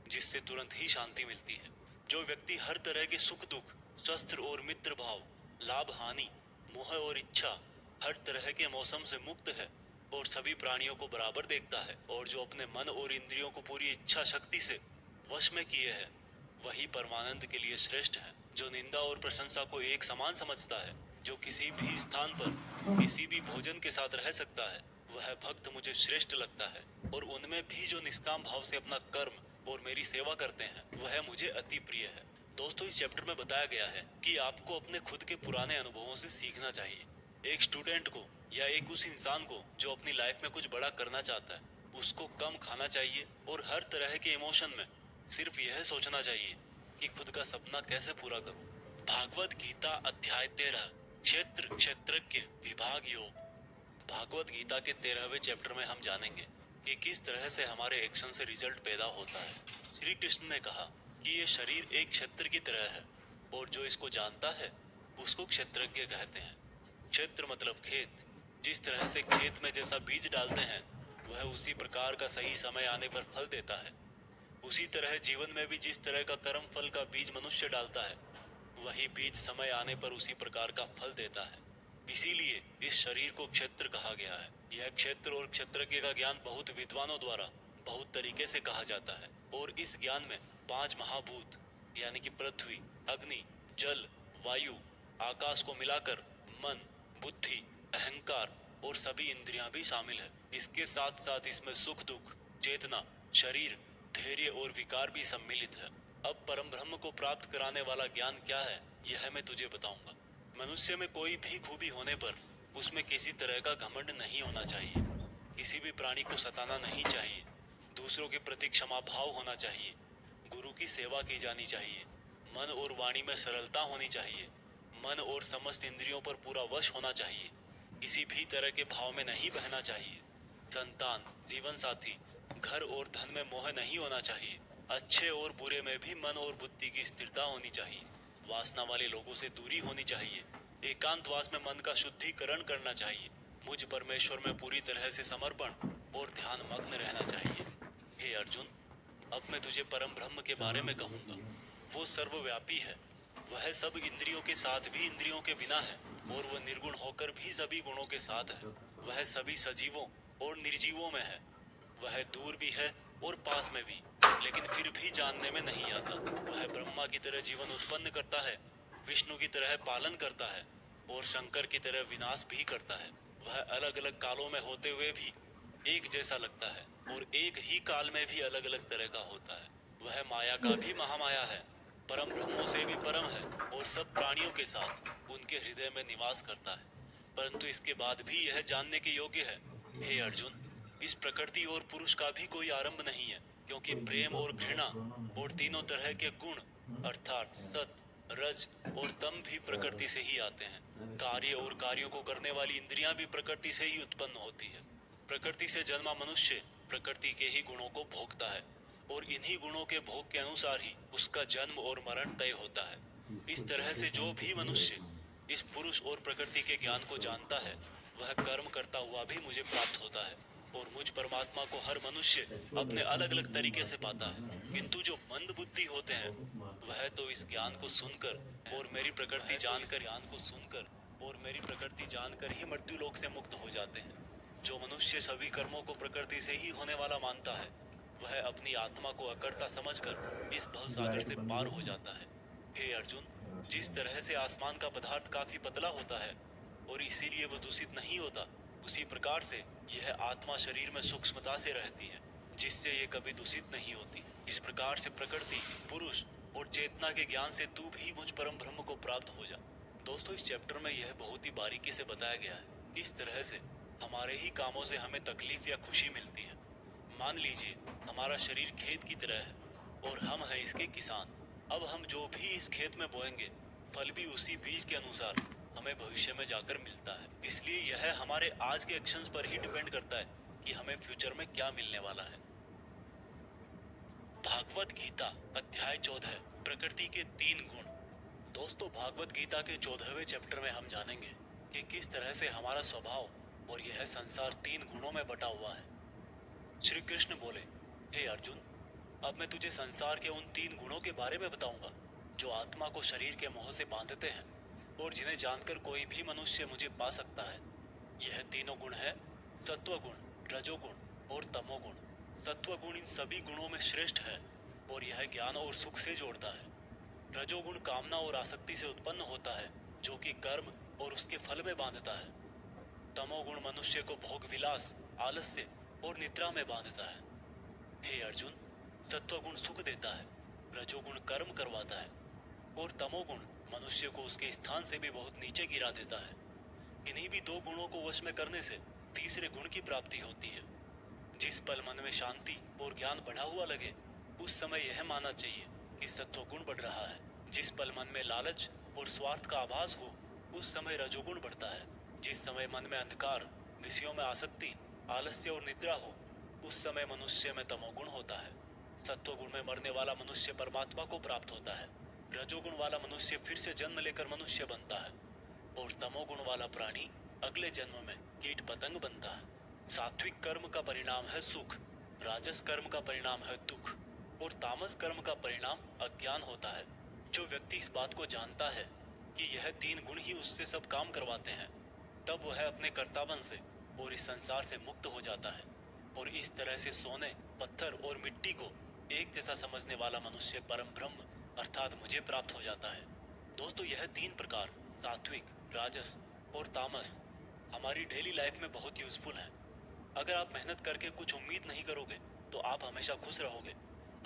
जिससे तुरंत ही शांति मिलती है। जो व्यक्ति हर तरह के सुख दुख, शस्त्र और मित्र भाव, लाभ हानि, मोह और इच्छा, हर तरह के मौसम से मुक्त है और सभी प्राणियों को बराबर देखता है, और जो अपने मन और इंद्रियों को पूरी इच्छा शक्ति से वश में किए है, वही परमानंद के लिए श्रेष्ठ है। जो निंदा और प्रशंसा को एक समान समझता है, जो किसी भी स्थान पर किसी भी भोजन के साथ रह सकता है, वह भक्त मुझे श्रेष्ठ लगता है। और उनमें भी जो निष्काम भाव से अपना कर्म और मेरी सेवा करते हैं, वह मुझे अति प्रिय है। दोस्तों, इस चैप्टर में बताया गया है कि आपको अपने खुद के पुराने अनुभवों से सीखना चाहिए। एक स्टूडेंट को या एक उस इंसान को जो अपनी लाइफ में कुछ बड़ा करना चाहता है, उसको कम खाना चाहिए और हर तरह के इमोशन में सिर्फ यह सोचना चाहिए कि खुद का सपना कैसे पूरा करूं। भागवत गीता अध्याय 13 क्षेत्र क्षेत्रज्ञ विभाग योग। भागवत गीता के 13वें चैप्टर में हम जानेंगे कि किस तरह से हमारे एक्शन से रिजल्ट पैदा होता है। श्री कृष्ण ने कहा कि ये शरीर एक क्षेत्र की तरह है और जो इसको जानता है उसको क्षेत्रज्ञ कहते हैं। क्षेत्र मतलब खेत। जिस तरह से खेत में जैसा बीज डालते हैं, वह उसी प्रकार का सही समय आने पर फल देता है। उसी तरह जीवन में भी जिस तरह का कर्म फल का बीज मनुष्य डालता है, वही बीज समय आने पर उसी प्रकार का फल देता है। इसीलिए इस शरीर को क्षेत्र कहा गया है। यह क्षेत्र और क्षेत्रज्ञ का ज्ञान बहुत विद्वानों द्वारा बहुत तरीके से कहा जाता है, और इस ज्ञान में 5 महाभूत यानी कि पृथ्वी, अग्नि, जल, वायु, आकाश को मिलाकर मन, बुद्धि, अहंकार और सभी इंद्रियां भी शामिल है। इसके साथ साथ इसमें सुख दुख, चेतना, शरीर, धैर्य और विकार भी सम्मिलित है। अब परम ब्रह्म को प्राप्त कराने वाला ज्ञान क्या है, यह मैं तुझे बताऊंगा। मनुष्य में कोई भी खूबी होने पर उसमें किसी तरह का घमंड नहीं होना चाहिए। किसी भी प्राणी को सताना नहीं चाहिए। दूसरों के प्रति क्षमा भाव होना चाहिए। गुरु की सेवा की जानी चाहिए। मन और वाणी में सरलता होनी चाहिए। मन और समस्त इंद्रियों पर पूरा वश होना चाहिए। किसी भी तरह के भाव में नहीं बहना चाहिए। संतान, जीवन साथी, घर और धन में मोह नहीं होना चाहिए। अच्छे और बुरे में भी मन और बुद्धि की स्थिरता होनी चाहिए। वासना वाले लोगों से दूरी होनी चाहिए। एकांतवास में मन का शुद्धिकरण करना चाहिए। मुझ परमेश्वर में पूरी तरह से समर्पण और ध्यान मग्न रहना चाहिए। हे अर्जुन, अब मैं तुझे परम ब्रह्म के बारे में कहूँगा। वो सर्वव्यापी है। वह सब इंद्रियों के साथ भी इंद्रियों के बिना है, और वह निर्गुण होकर भी सभी गुणों के साथ है। वह सभी सजीवों और निर्जीवों में है। वह दूर भी है और पास में भी, लेकिन फिर भी जानने में नहीं आता। वह ब्रह्मा की तरह जीवन उत्पन्न करता है, विष्णु की तरह पालन करता है, और शंकर की तरह विनाश भी करता है। वह अलग अलग कालों में होते हुए भी एक जैसा लगता है, और एक ही काल में भी अलग अलग तरह का होता है। वह माया का भी महामाया है, परम ब्रह्मों से भी परम है, और सब प्राणियों के साथ उनके हृदय में निवास करता है। परंतु इसके बाद भी यह जानने के योग्य है, हे अर्जुन, इस प्रकृति और पुरुष का भी कोई आरंभ नहीं है, क्योंकि प्रेम और घृणा और तीनों तरह के गुण अर्थात सत, रज और तम भी प्रकृति से ही आते हैं। कार्य और कार्यों को करने वाली इंद्रियां भी प्रकृति से ही उत्पन्न होती है। प्रकृति से जन्मा मनुष्य प्रकृति के ही गुणों को भोगता है, और इन्हीं गुणों के भोग के अनुसार ही उसका जन्म और मरण तय होता है। इस तरह से जो भी मनुष्य इस पुरुष और प्रकृति के ज्ञान को जानता है, वह कर्म करता हुआ भी मुझे प्राप्त होता है, और मुझ परमात्मा को हर मनुष्य अपने अलग अलग तरीके से पाता है। किंतु जो मंद बुद्धि होते हैं, वह तो इस ज्ञान को सुनकर और मेरी प्रकृति जानकर ही मृत्यु लोक से मुक्त हो जाते हैं। जो मनुष्य सभी कर्मों को प्रकृति से ही होने वाला मानता है, वह अपनी आत्मा को अकर्ता समझकर इस भवसागर से पार हो जाता है। हे अर्जुन, जिस तरह से आसमान का पदार्थ काफी पतला होता है और इसीलिए वो दूषित नहीं होता, उसी प्रकार से यह आत्मा शरीर में सूक्ष्मता से रहती है, जिससे ये कभी दूषित नहीं होती। इस प्रकार से प्रकृति, पुरुष और चेतना के ज्ञान से तू भी मुझ परम ब्रह्म को प्राप्त हो जा। दोस्तों, इस चैप्टर में यह बहुत ही बारीकी से बताया गया है किस तरह से हमारे ही कामों से हमें तकलीफ या खुशी मिलती है। मान लीजिए हमारा शरीर खेत की तरह है और हम हैं इसके किसान। अब हम जो भी इस खेत में बोएंगे, फल भी उसी बीज के अनुसार हमें भविष्य में जाकर मिलता है। इसलिए यह हमारे आज के एक्शंस पर ही डिपेंड करता है कि हमें फ्यूचर में क्या मिलने वाला है। भागवत गीता अध्याय 14 प्रकृति के 3 गुण। दोस्तों, भागवत गीता के 14वें चैप्टर में हम जानेंगे कि किस तरह से हमारा स्वभाव और यह संसार 3 गुणों में बटा हुआ है। श्री कृष्ण बोले, हे अर्जुन, अब मैं तुझे संसार के उन 3 गुणों के बारे में बताऊंगा जो आत्मा को शरीर के मोह से बांधते हैं और जिन्हें जानकर कोई भी मनुष्य मुझे पा सकता है। यह तीनों गुण है सत्वगुण, रजोगुण और तमोगुण। सत्वगुण इन सभी गुणों में श्रेष्ठ है और यह ज्ञान और सुख से जोड़ता है। रजोगुण कामना और आसक्ति से उत्पन्न होता है जो कि कर्म और उसके फल में बांधता है। तमोगुण मनुष्य को भोग विलास, आलस्य और निद्रा में बांधता है। हे अर्जुन, सत्वगुण सुख देता है, रजोगुण कर्म करवाता है और तमोगुण मनुष्य को उसके स्थान से भी बहुत नीचे गिरा देता है। इन्हीं भी 2 गुणों को वश में करने से तीसरे गुण की प्राप्ति होती है। जिस पल मन में शांति और ज्ञान बढ़ा हुआ लगे उस समय यह मानना चाहिए कि सत्वगुण बढ़ रहा है। जिस पल मन में लालच और स्वार्थ का आभास हो उस समय रजोगुण बढ़ता है। जिस समय मन में अंधकार, विषयों में आसक्ति, आलस्य और निद्रा हो उस समय मनुष्य में तमोगुण होता है। सत्वगुण में मरने वाला मनुष्य परमात्मा को प्राप्त होता है। रजोगुण वाला मनुष्य फिर से जन्म लेकर मनुष्य बनता है और तमोगुण वाला प्राणी अगले जन्म में कीट पतंग बनता है। सात्विक कर्म का परिणाम है सुख, राजस कर्म का परिणाम है दुख और तामस कर्म का परिणाम अज्ञान होता है। जो व्यक्ति इस बात को जानता है कि यह 3 गुण ही उससे सब काम करवाते हैं, तब वह अपने कर्तापन से और इस संसार से मुक्त हो जाता है और इस तरह से सोने, पत्थर और मिट्टी को एक जैसा समझने वाला मनुष्य परम ब्रह्म अर्थात मुझे प्राप्त हो जाता है। दोस्तों, यह 3 प्रकार सात्विक, राजस और तामस हमारी डेली लाइफ में बहुत यूजफुल है। अगर आप मेहनत करके कुछ उम्मीद नहीं करोगे तो आप हमेशा खुश रहोगे।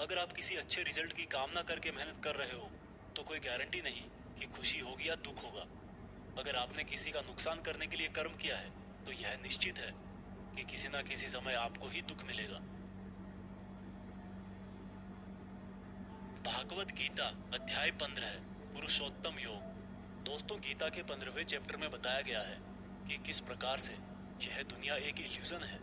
अगर आप किसी अच्छे रिजल्ट की कामना करके मेहनत कर रहे हो तो कोई गारंटी नहीं कि खुशी होगी या दुख होगा। अगर आपने किसी का नुकसान करने के लिए कर्म किया है तो यह निश्चित है कि किसी न किसी समय आपको ही दुख मिलेगा। भागवत गीता अध्याय 15 पुरुषोत्तम योग। दोस्तों, गीता के 15वें चैप्टर में बताया गया है कि किस प्रकार से यह दुनिया एक इल्यूजन है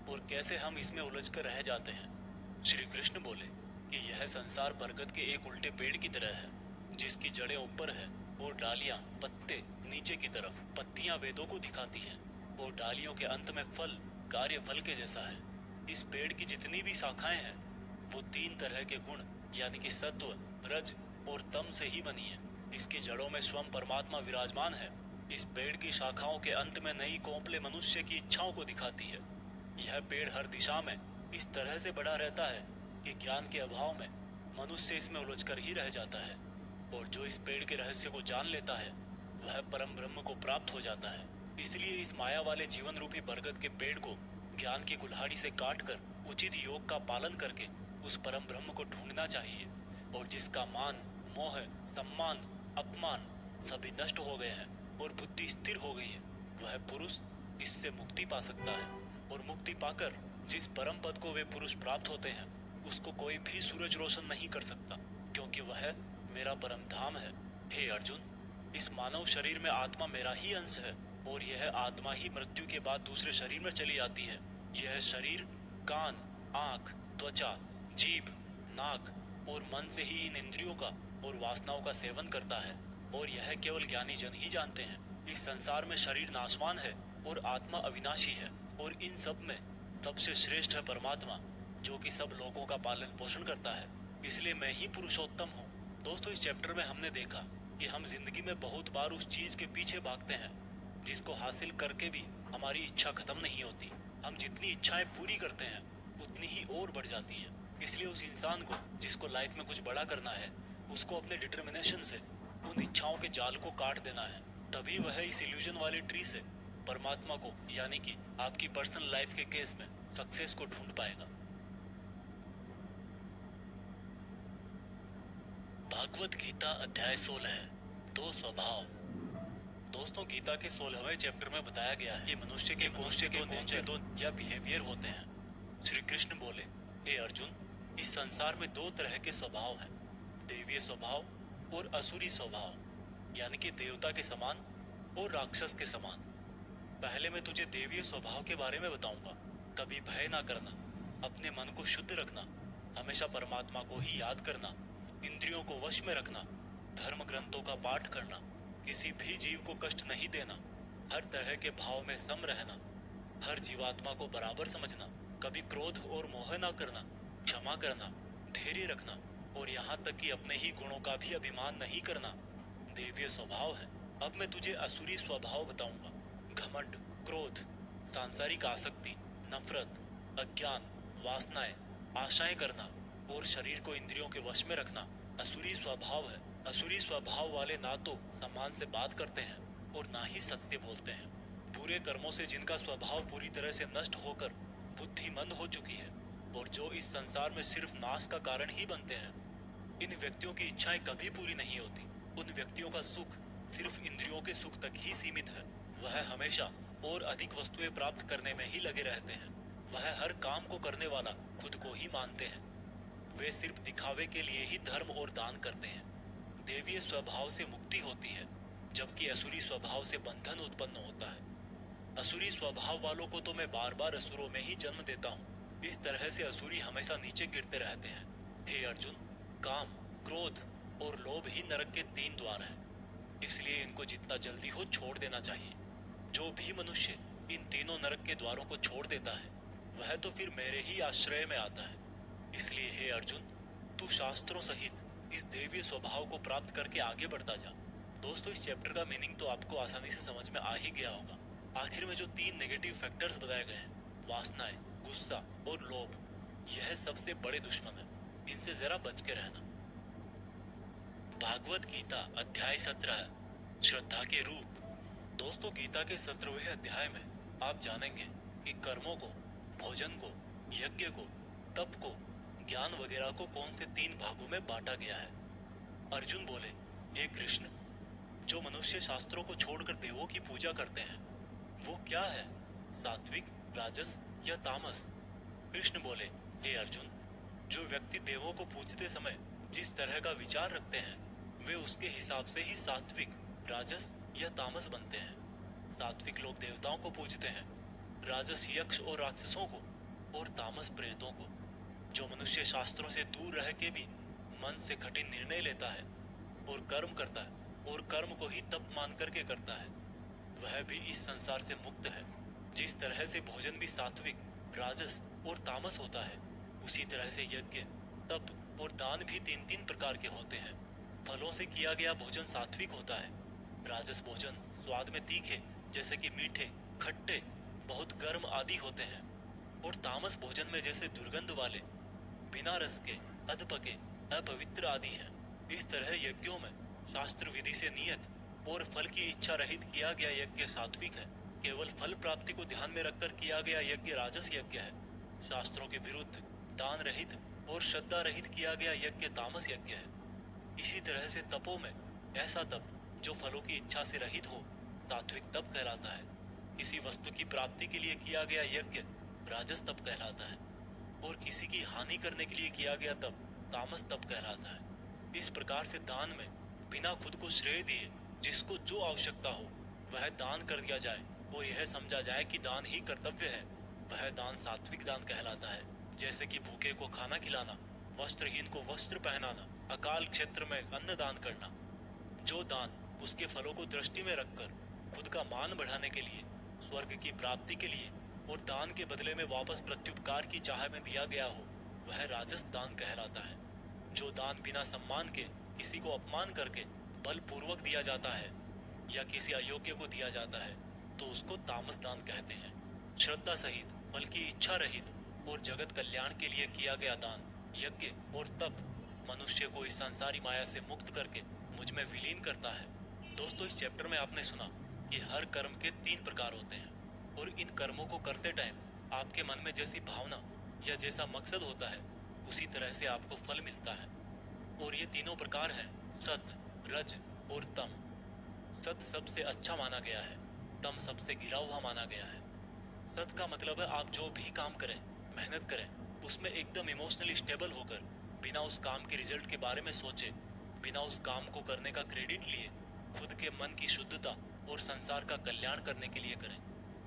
और कैसे हम इसमें उलझकर रह जाते हैं। श्री कृष्ण बोले कि यह संसार बरगद के एक उल्टे पेड़ की तरह है जिसकी जड़ें ऊपर है और डालियां, पत्ते नीचे की तरफ। पत्तियां वेदों को दिखाती हैं और डालियों के अंत में फल कार्य फल के जैसा है। इस पेड़ की जितनी भी शाखाएं हैं वो 3 तरह के गुण यानी कि सत्व, रज और तम से ही बनी है। इसकी जड़ों में स्वयं परमात्मा विराजमान है। इस पेड़ की शाखाओं के अंत में नई कोंपले मनुष्य की इच्छाओं को दिखाती है। यह पेड़ हर दिशा में इस तरह से बड़ा रहता है कि ज्ञान के अभाव में मनुष्य इसमें उलझकर ही रह जाता है और जो इस पेड़ के रहस्य को जान लेता है वह परम ब्रह्म को प्राप्त हो जाता है। इसलिए इस माया वाले जीवन रूपी बरगद के पेड़ को ज्ञान की कुल्हाड़ी से काटकर उचित योग का पालन करके उस परम ब्रह्म को ढूंढना चाहिए और जिसका मान, मोह, सम्मान, अपमान सभी नष्ट हो गए हैं और बुद्धि स्थिर हो गई है, वह पुरुष इससे मुक्ति पा सकता है। और मुक्ति पाकर जिस परम पद को वे पुरुष प्राप्त होते हैं उसको कोई भी सूरज रोशन नहीं कर सकता, क्योंकि वह मेरा परम धाम है। हे अर्जुन, इस मानव शरीर में आत्मा मेरा ही अंश है और यह आत्मा ही मृत्यु के बाद दूसरे शरीर में चली जाती है। यह शरीर कान, आँख, त्वचा, जीभ, नाक और मन से ही इन इंद्रियों का और वासनाओं का सेवन करता है और यह केवल ज्ञानी जन ही जानते हैं। इस संसार में शरीर नाशवान है और आत्मा अविनाशी है और इन सब में सबसे श्रेष्ठ है परमात्मा जो कि सब लोगों का पालन पोषण करता है। इसलिए मैं ही पुरुषोत्तम हूँ। दोस्तों, इस चैप्टर में हमने देखा कि हम जिंदगी में बहुत बार उस चीज के पीछे भागते हैं जिसको हासिल करके भी हमारी इच्छा खत्म नहीं होती। हम जितनी इच्छाएं पूरी करते हैं उतनी ही और बढ़ जाती है। इसलिए उस इंसान को जिसको लाइफ में कुछ बड़ा करना है उसको अपने डिटर्मिनेशन से उन इच्छाओं के जाल को काट देना है। तभी वह इस इल्यूजन वाले ट्री से परमात्मा को यानी कि आपकी पर्सनल लाइफ के केस में सक्सेस को ढूंढ पाएगा। भागवत गीता अध्याय 16 दो स्वभाव। दोस्तों, गीता के 16वें चैप्टर में बताया गया है कि मनुष्य के कौन से दो या बिहेवियर होते हैं। श्री कृष्ण बोले, हे अर्जुन, इस संसार में 2 तरह के स्वभाव हैं, देवीय स्वभाव और असुरी स्वभाव, यानी कि देवता के समान और राक्षस के समान। पहले मैं तुझे देवीय स्वभाव के बारे में बताऊंगा। कभी भय ना करना, अपने मन को शुद्ध रखना, हमेशा परमात्मा को ही याद करना, इंद्रियों को वश में रखना, धर्म ग्रंथों का पाठ करना, किसी भी जीव को कष्ट नहीं देना, हर तरह के भाव में सम रहना, हर जीवात्मा को बराबर समझना, कभी क्रोध और मोह न करना, क्षमा करना, धैर्य रखना और यहाँ तक कि अपने ही गुणों का भी अभिमान नहीं करना दैवीय स्वभाव है। अब मैं तुझे असुरी स्वभाव बताऊंगा। घमंड, क्रोध, सांसारिक आसक्ति, नफरत, अज्ञान, वासनाएं, आशाएं करना और शरीर को इंद्रियों के वश में रखना असुरी स्वभाव है। असुरी स्वभाव वाले ना तो सम्मान से बात करते हैं और ना ही सत्य बोलते हैं। बुरे कर्मों से जिनका स्वभाव पूरी तरह से नष्ट होकर बुद्धि मंद हो चुकी है और जो इस संसार में सिर्फ नाश का कारण ही बनते हैं, इन व्यक्तियों की इच्छाएं कभी पूरी नहीं होती। उन व्यक्तियों का सुख सिर्फ इंद्रियों के सुख तक ही सीमित है। वह हमेशा और अधिक वस्तुएं प्राप्त करने में ही लगे रहते हैं। वह हर काम को करने वाला खुद को ही मानते हैं। वे सिर्फ दिखावे के लिए ही धर्म और दान करते हैं। देवीय स्वभाव से मुक्ति होती है, जबकि असुरी स्वभाव से बंधन उत्पन्न होता है। असुरी स्वभाव वालों को तो मैं बार बार असुरों में ही जन्म देता हूँ। इस तरह से असुरी हमेशा नीचे गिरते रहते हैं। हे अर्जुन, काम, क्रोध और लोभ ही नरक के 3 द्वार हैं। इसलिए इनको जितना जल्दी हो छोड़ देना चाहिए। जो भी मनुष्य इन तीनों नरक के द्वारों को छोड़ देता है, वह तो फिर मेरे ही आश्रय में आता है। इसलिए हे अर्जुन, तू शास्त्रों सहित इस दैवीय स्वभाव को प्राप्त करके आगे बढ़ता जा। दोस्तों, इस चैप्टर का मीनिंग तो आपको आसानी से समझ में आ ही गया होगा। आखिर में जो 3 नेगेटिव फैक्टर्स बताए गए हैं, वासनाएं, गुस्सा और लोभ, यह सबसे बड़े दुश्मन है। इनसे जरा बच के रहना। भागवत गीता अध्याय 17, श्रद्धा के रूप। दोस्तों, गीता के 17वें अध्याय में आप जानेंगे कि कर्मों को, भोजन को, यज्ञ को, तप को, ज्ञान वगैरह को कौन से 3 भागों में बांटा गया है। अर्जुन बोले, हे कृष्ण, जो मनुष्य शास्त्रों को छोड़कर देवों की पूजा करते हैं, वो क्या है, सात्विक, राजस या तामस? कृष्ण बोले, हे अर्जुन, जो व्यक्ति देवों को पूजते समय जिस तरह का विचार रखते हैं, वे उसके हिसाब से ही सात्विक, राजस या तामस बनते हैं। सात्विक लोग देवताओं को पूजते हैं, राजस यक्ष और राक्षसों को और तामस प्रेतों को। जो मनुष्य शास्त्रों से दूर रह के भी मन से कठिन निर्णय लेता है और कर्म करता है और कर्म को ही तप मान करके करता है, वह भी इस संसार से मुक्त है। जिस तरह से भोजन भी सात्विक, राजस और तामस होता है, उसी तरह से यज्ञ, तप और दान भी 3-3 प्रकार के होते हैं। फलों से किया गया भोजन सात्विक होता है। राजस भोजन स्वाद में तीखे, जैसे कि मीठे, खट्टे, बहुत गर्म आदि होते हैं। और तामस भोजन में जैसे दुर्गंध वाले, बिना रस के, अधपके, अपवित्र आदि हैं। इस तरह यज्ञों में शास्त्र विधि से नियत और फल की इच्छा रहित किया गया यज्ञ सात्विक है। केवल फल प्राप्ति को ध्यान में रखकर किया गया यज्ञ राजस यज्ञ है। शास्त्रों के विरुद्ध, दान रहित और श्रद्धा रहित किया गया यज्ञ तामस यज्ञ है। इसी तरह से तपों में ऐसा तप जो फलों की इच्छा से रहित हो, सात्विक तप कहलाता है। किसी वस्तु की प्राप्ति के लिए किया गया यज्ञ राजस तप कहलाता है और किसी की हानि करने के लिए किया गया तप तामस तप कहलाता है। इस प्रकार से दान में बिना खुद को श्रेय दिए जिसको जो आवश्यकता हो वह दान कर दिया जाए और यह समझा जाए कि दान ही कर्तव्य है, वह दान सात्विक दान कहलाता है। जैसे कि भूखे को खाना खिलाना, वस्त्रहीन को वस्त्र पहनाना, अकाल क्षेत्र में अन्न दान करना। जो दान उसके फलों को दृष्टि में रखकर खुद का मान बढ़ाने के लिए, स्वर्ग की प्राप्ति के लिए और दान के बदले में वापस प्रत्युपकार की चाह में दिया गया हो, वह राजस दान कहलाता है। जो दान बिना सम्मान के किसी को अपमान करके बलपूर्वक दिया जाता है या किसी अयोग्य को दिया जाता है, तो उसको तामस दान कहते हैं। श्रद्धा सहित, फल की इच्छा रहित और जगत कल्याण के लिए किया गया दान, यज्ञ और तप मनुष्य को इस संसारी माया से मुक्त करके मुझ में विलीन करता है। दोस्तों, इस चैप्टर में आपने सुना कि हर कर्म के 3 प्रकार होते हैं और इन कर्मों को करते टाइम आपके मन में जैसी भावना या जैसा मकसद होता है, उसी तरह से आपको फल मिलता है। और ये तीनों प्रकार हैं सत, रज और तम। सत सबसे अच्छा माना गया है, तम सबसे गिरा हुआ माना गया है। सत का मतलब है आप जो भी काम करें, मेहनत करें, उसमें एकदम इमोशनली स्टेबल होकर, बिना उस काम के रिजल्ट के बारे में सोचे, बिना उस काम को करने का क्रेडिट लिए, खुद के मन की शुद्धता और संसार का कल्याण करने के लिए करें।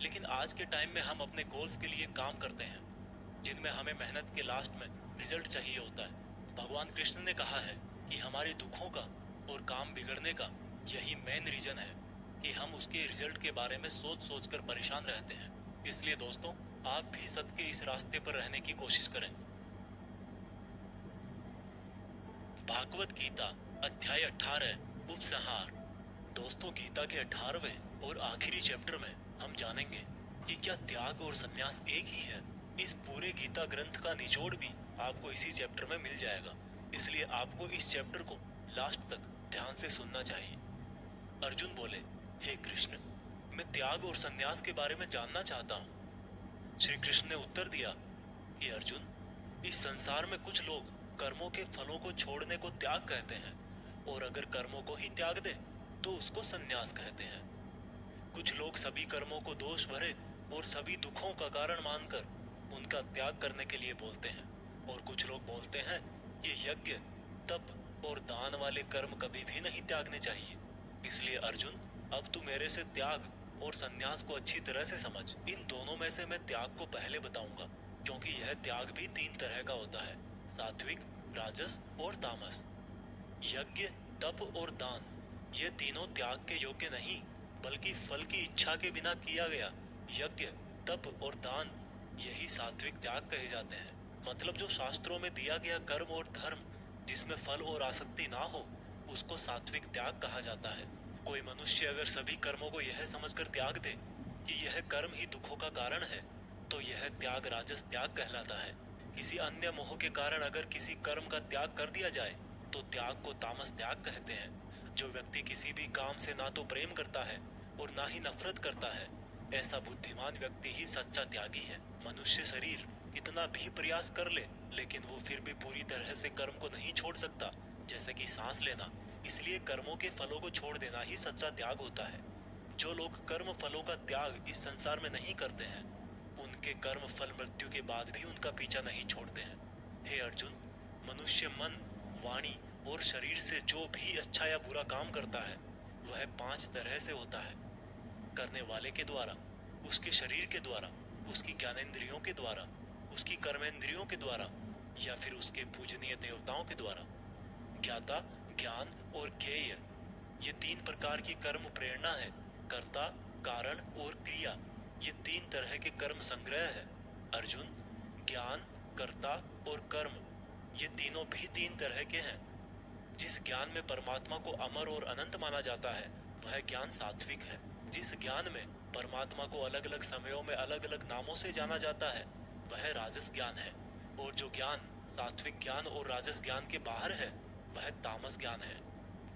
लेकिन आज के टाइम में हम अपने गोल्स के लिए काम करते हैं जिनमें हमें मेहनत के लास्ट में रिजल्ट चाहिए होता है। भगवान कृष्ण ने कहा है कि हमारे दुखों का और काम बिगड़ने का यही मेन रीजन है कि हम उसके रिजल्ट के बारे में सोच सोच कर परेशान रहते हैं। इसलिए दोस्तों, आप भी सत्य के इस रास्ते पर रहने की कोशिश करें। भागवत गीता अध्याय 18 उपसंहार। दोस्तों, गीता के 18वें और आखिरी चैप्टर में हम जानेंगे कि क्या त्याग और संन्यास एक ही है। इस पूरे गीता ग्रंथ का निचोड़ भी आपको इसी चैप्टर में मिल जाएगा, इसलिए आपको इस चैप्टर को लास्ट तक ध्यान से सुनना चाहिए। अर्जुन बोले, हे कृष्ण, मैं त्याग और संन्यास के बारे में जानना चाहता हूँ। श्री कृष्ण ने उत्तर दिया कि अर्जुन, इस संसार में कुछ लोग कर्मों के फलों को छोड़ने को त्याग कहते हैं, और अगर कर्मों को ही त्याग दे तो उसको संन्यास कहते हैं। कुछ लोग सभी कर्मों को दोष भरे और सभी दुखों का कारण मानकर उनका त्याग करने के लिए बोलते हैं, और कुछ लोग बोलते हैं ये यज्ञ, तप और दान वाले कर्म कभी भी नहीं त्यागने चाहिए। इसलिए अर्जुन, अब तू मेरे से त्याग और संन्यास को अच्छी तरह से समझ। इन दोनों में से मैं त्याग को पहले बताऊंगा, क्योंकि यह त्याग भी 3 तरह का होता है, सात्विक, राजस और तामस। यज्ञ, तप और दान, ये तीनों त्याग के योग्य नहीं, बल्कि फल की इच्छा के बिना किया गया यज्ञ, तप और दान, यही सात्विक त्याग कहे जाते हैं। मतलब जो शास्त्रों में दिया गया कर्म और धर्म जिसमें फल और आसक्ति ना हो, उसको सात्विक त्याग कहा जाता है। कोई मनुष्य अगर सभी कर्मों को यह समझकर त्याग दे कि यह कर्म ही दुखों का कारण है, तो यह त्याग राजस त्याग कहलाता है। किसी अन्य मोह के कारण अगर किसी कर्म का त्याग कर दिया जाए तो त्याग को तामस त्याग कहते हैं। जो व्यक्ति किसी भी काम से ना तो प्रेम करता है और ना ही नफरत करता है, ऐसा बुद्धिमान व्यक्ति ही सच्चा त्यागी है। मनुष्य शरीर कितना भी प्रयास कर ले, लेकिन वो फिर भी पूरी तरह से कर्म को नहीं छोड़ सकता, जैसे कि सांस लेना। इसलिए कर्मों के फलों को छोड़ देना ही सच्चा त्याग होता है। जो लोग कर्म फलों का त्याग इस संसार में नहीं करते हैं, उनके कर्म फल मृत्यु के बाद भी उनका पीछा नहीं छोड़ते हैं। हे अर्जुन, मनुष्य मन, वाणी और शरीर से जो भी अच्छा या बुरा काम करता है, वह 5 तरह से होता है। करने वाले के द्वारा, उसके शरीर के द्वारा, उसकी ज्ञानेंद्रियों के द्वारा, उसकी कर्मेंद्रियों के द्वारा, या फिर उसके पूजनीय देवताओं के द्वारा। ज्ञाता, ज्ञान और ज्ञेय, ये 3 प्रकार की कर्म प्रेरणा है। कर्ता, कारण और क्रिया, ये 3 तरह के कर्म संग्रह है। अर्जुन, ज्ञान, कर्ता और कर्म, ये तीनों भी 3 तरह के हैं। जिस ज्ञान में परमात्मा को अमर और अनंत माना जाता है, वह ज्ञान सात्विक है। जिस ज्ञान में परमात्मा को अलग अलग समयों में अलग अलग नामों से जाना जाता है, वह राजस ज्ञान है। और जो ज्ञान सात्विक ज्ञान और राजस ज्ञान के बाहर है, वह तामस ज्ञान है।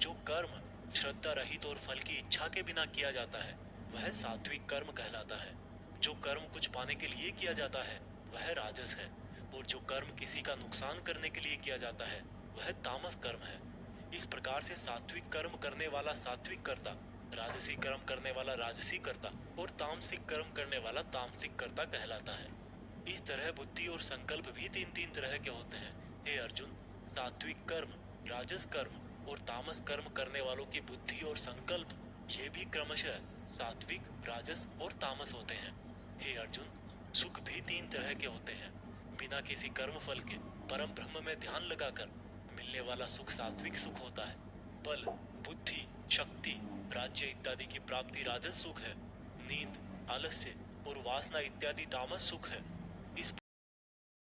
जो कर्म श्रद्धा रहित और फल की इच्छा के बिना किया जाता है, वह सात्विक कर्म कहलाता है। जो कर्म कुछ पाने के लिए किया जाता है, वह राजस है। और जो कर्म किसी का नुकसान करने के लिए किया जाता है, वह तामस कर्म है। इस प्रकार से सात्विक कर्म करने वाला सात्विक कर्ता, राजसी कर्म करने वाला राजसी कर्ता और तामसिक कर्म करने वाला तामसिक कर्ता कहलाता है। इस तरह बुद्धि और संकल्प भी 3-3 तरह के होते हैं। हे अर्जुन, सात्विक कर्म, राजस कर्म और तामस कर्म करने वालों की बुद्धि और संकल्प, ये भी क्रमशः सात्विक, राजस और तामस होते हैं। हे अर्जुन, सुख भी 3 तरह के होते हैं। बिना किसी कर्म फल के परम ब्रह्म में ध्यान लगाकर मिलने वाला सुख सात्विक सुख होता है। बल, बुद्धि, शक्ति, राज्य इत्यादि की प्राप्ति राजस सुख है। नींद, आलस्य और वासना इत्यादि तामस सुख है। इस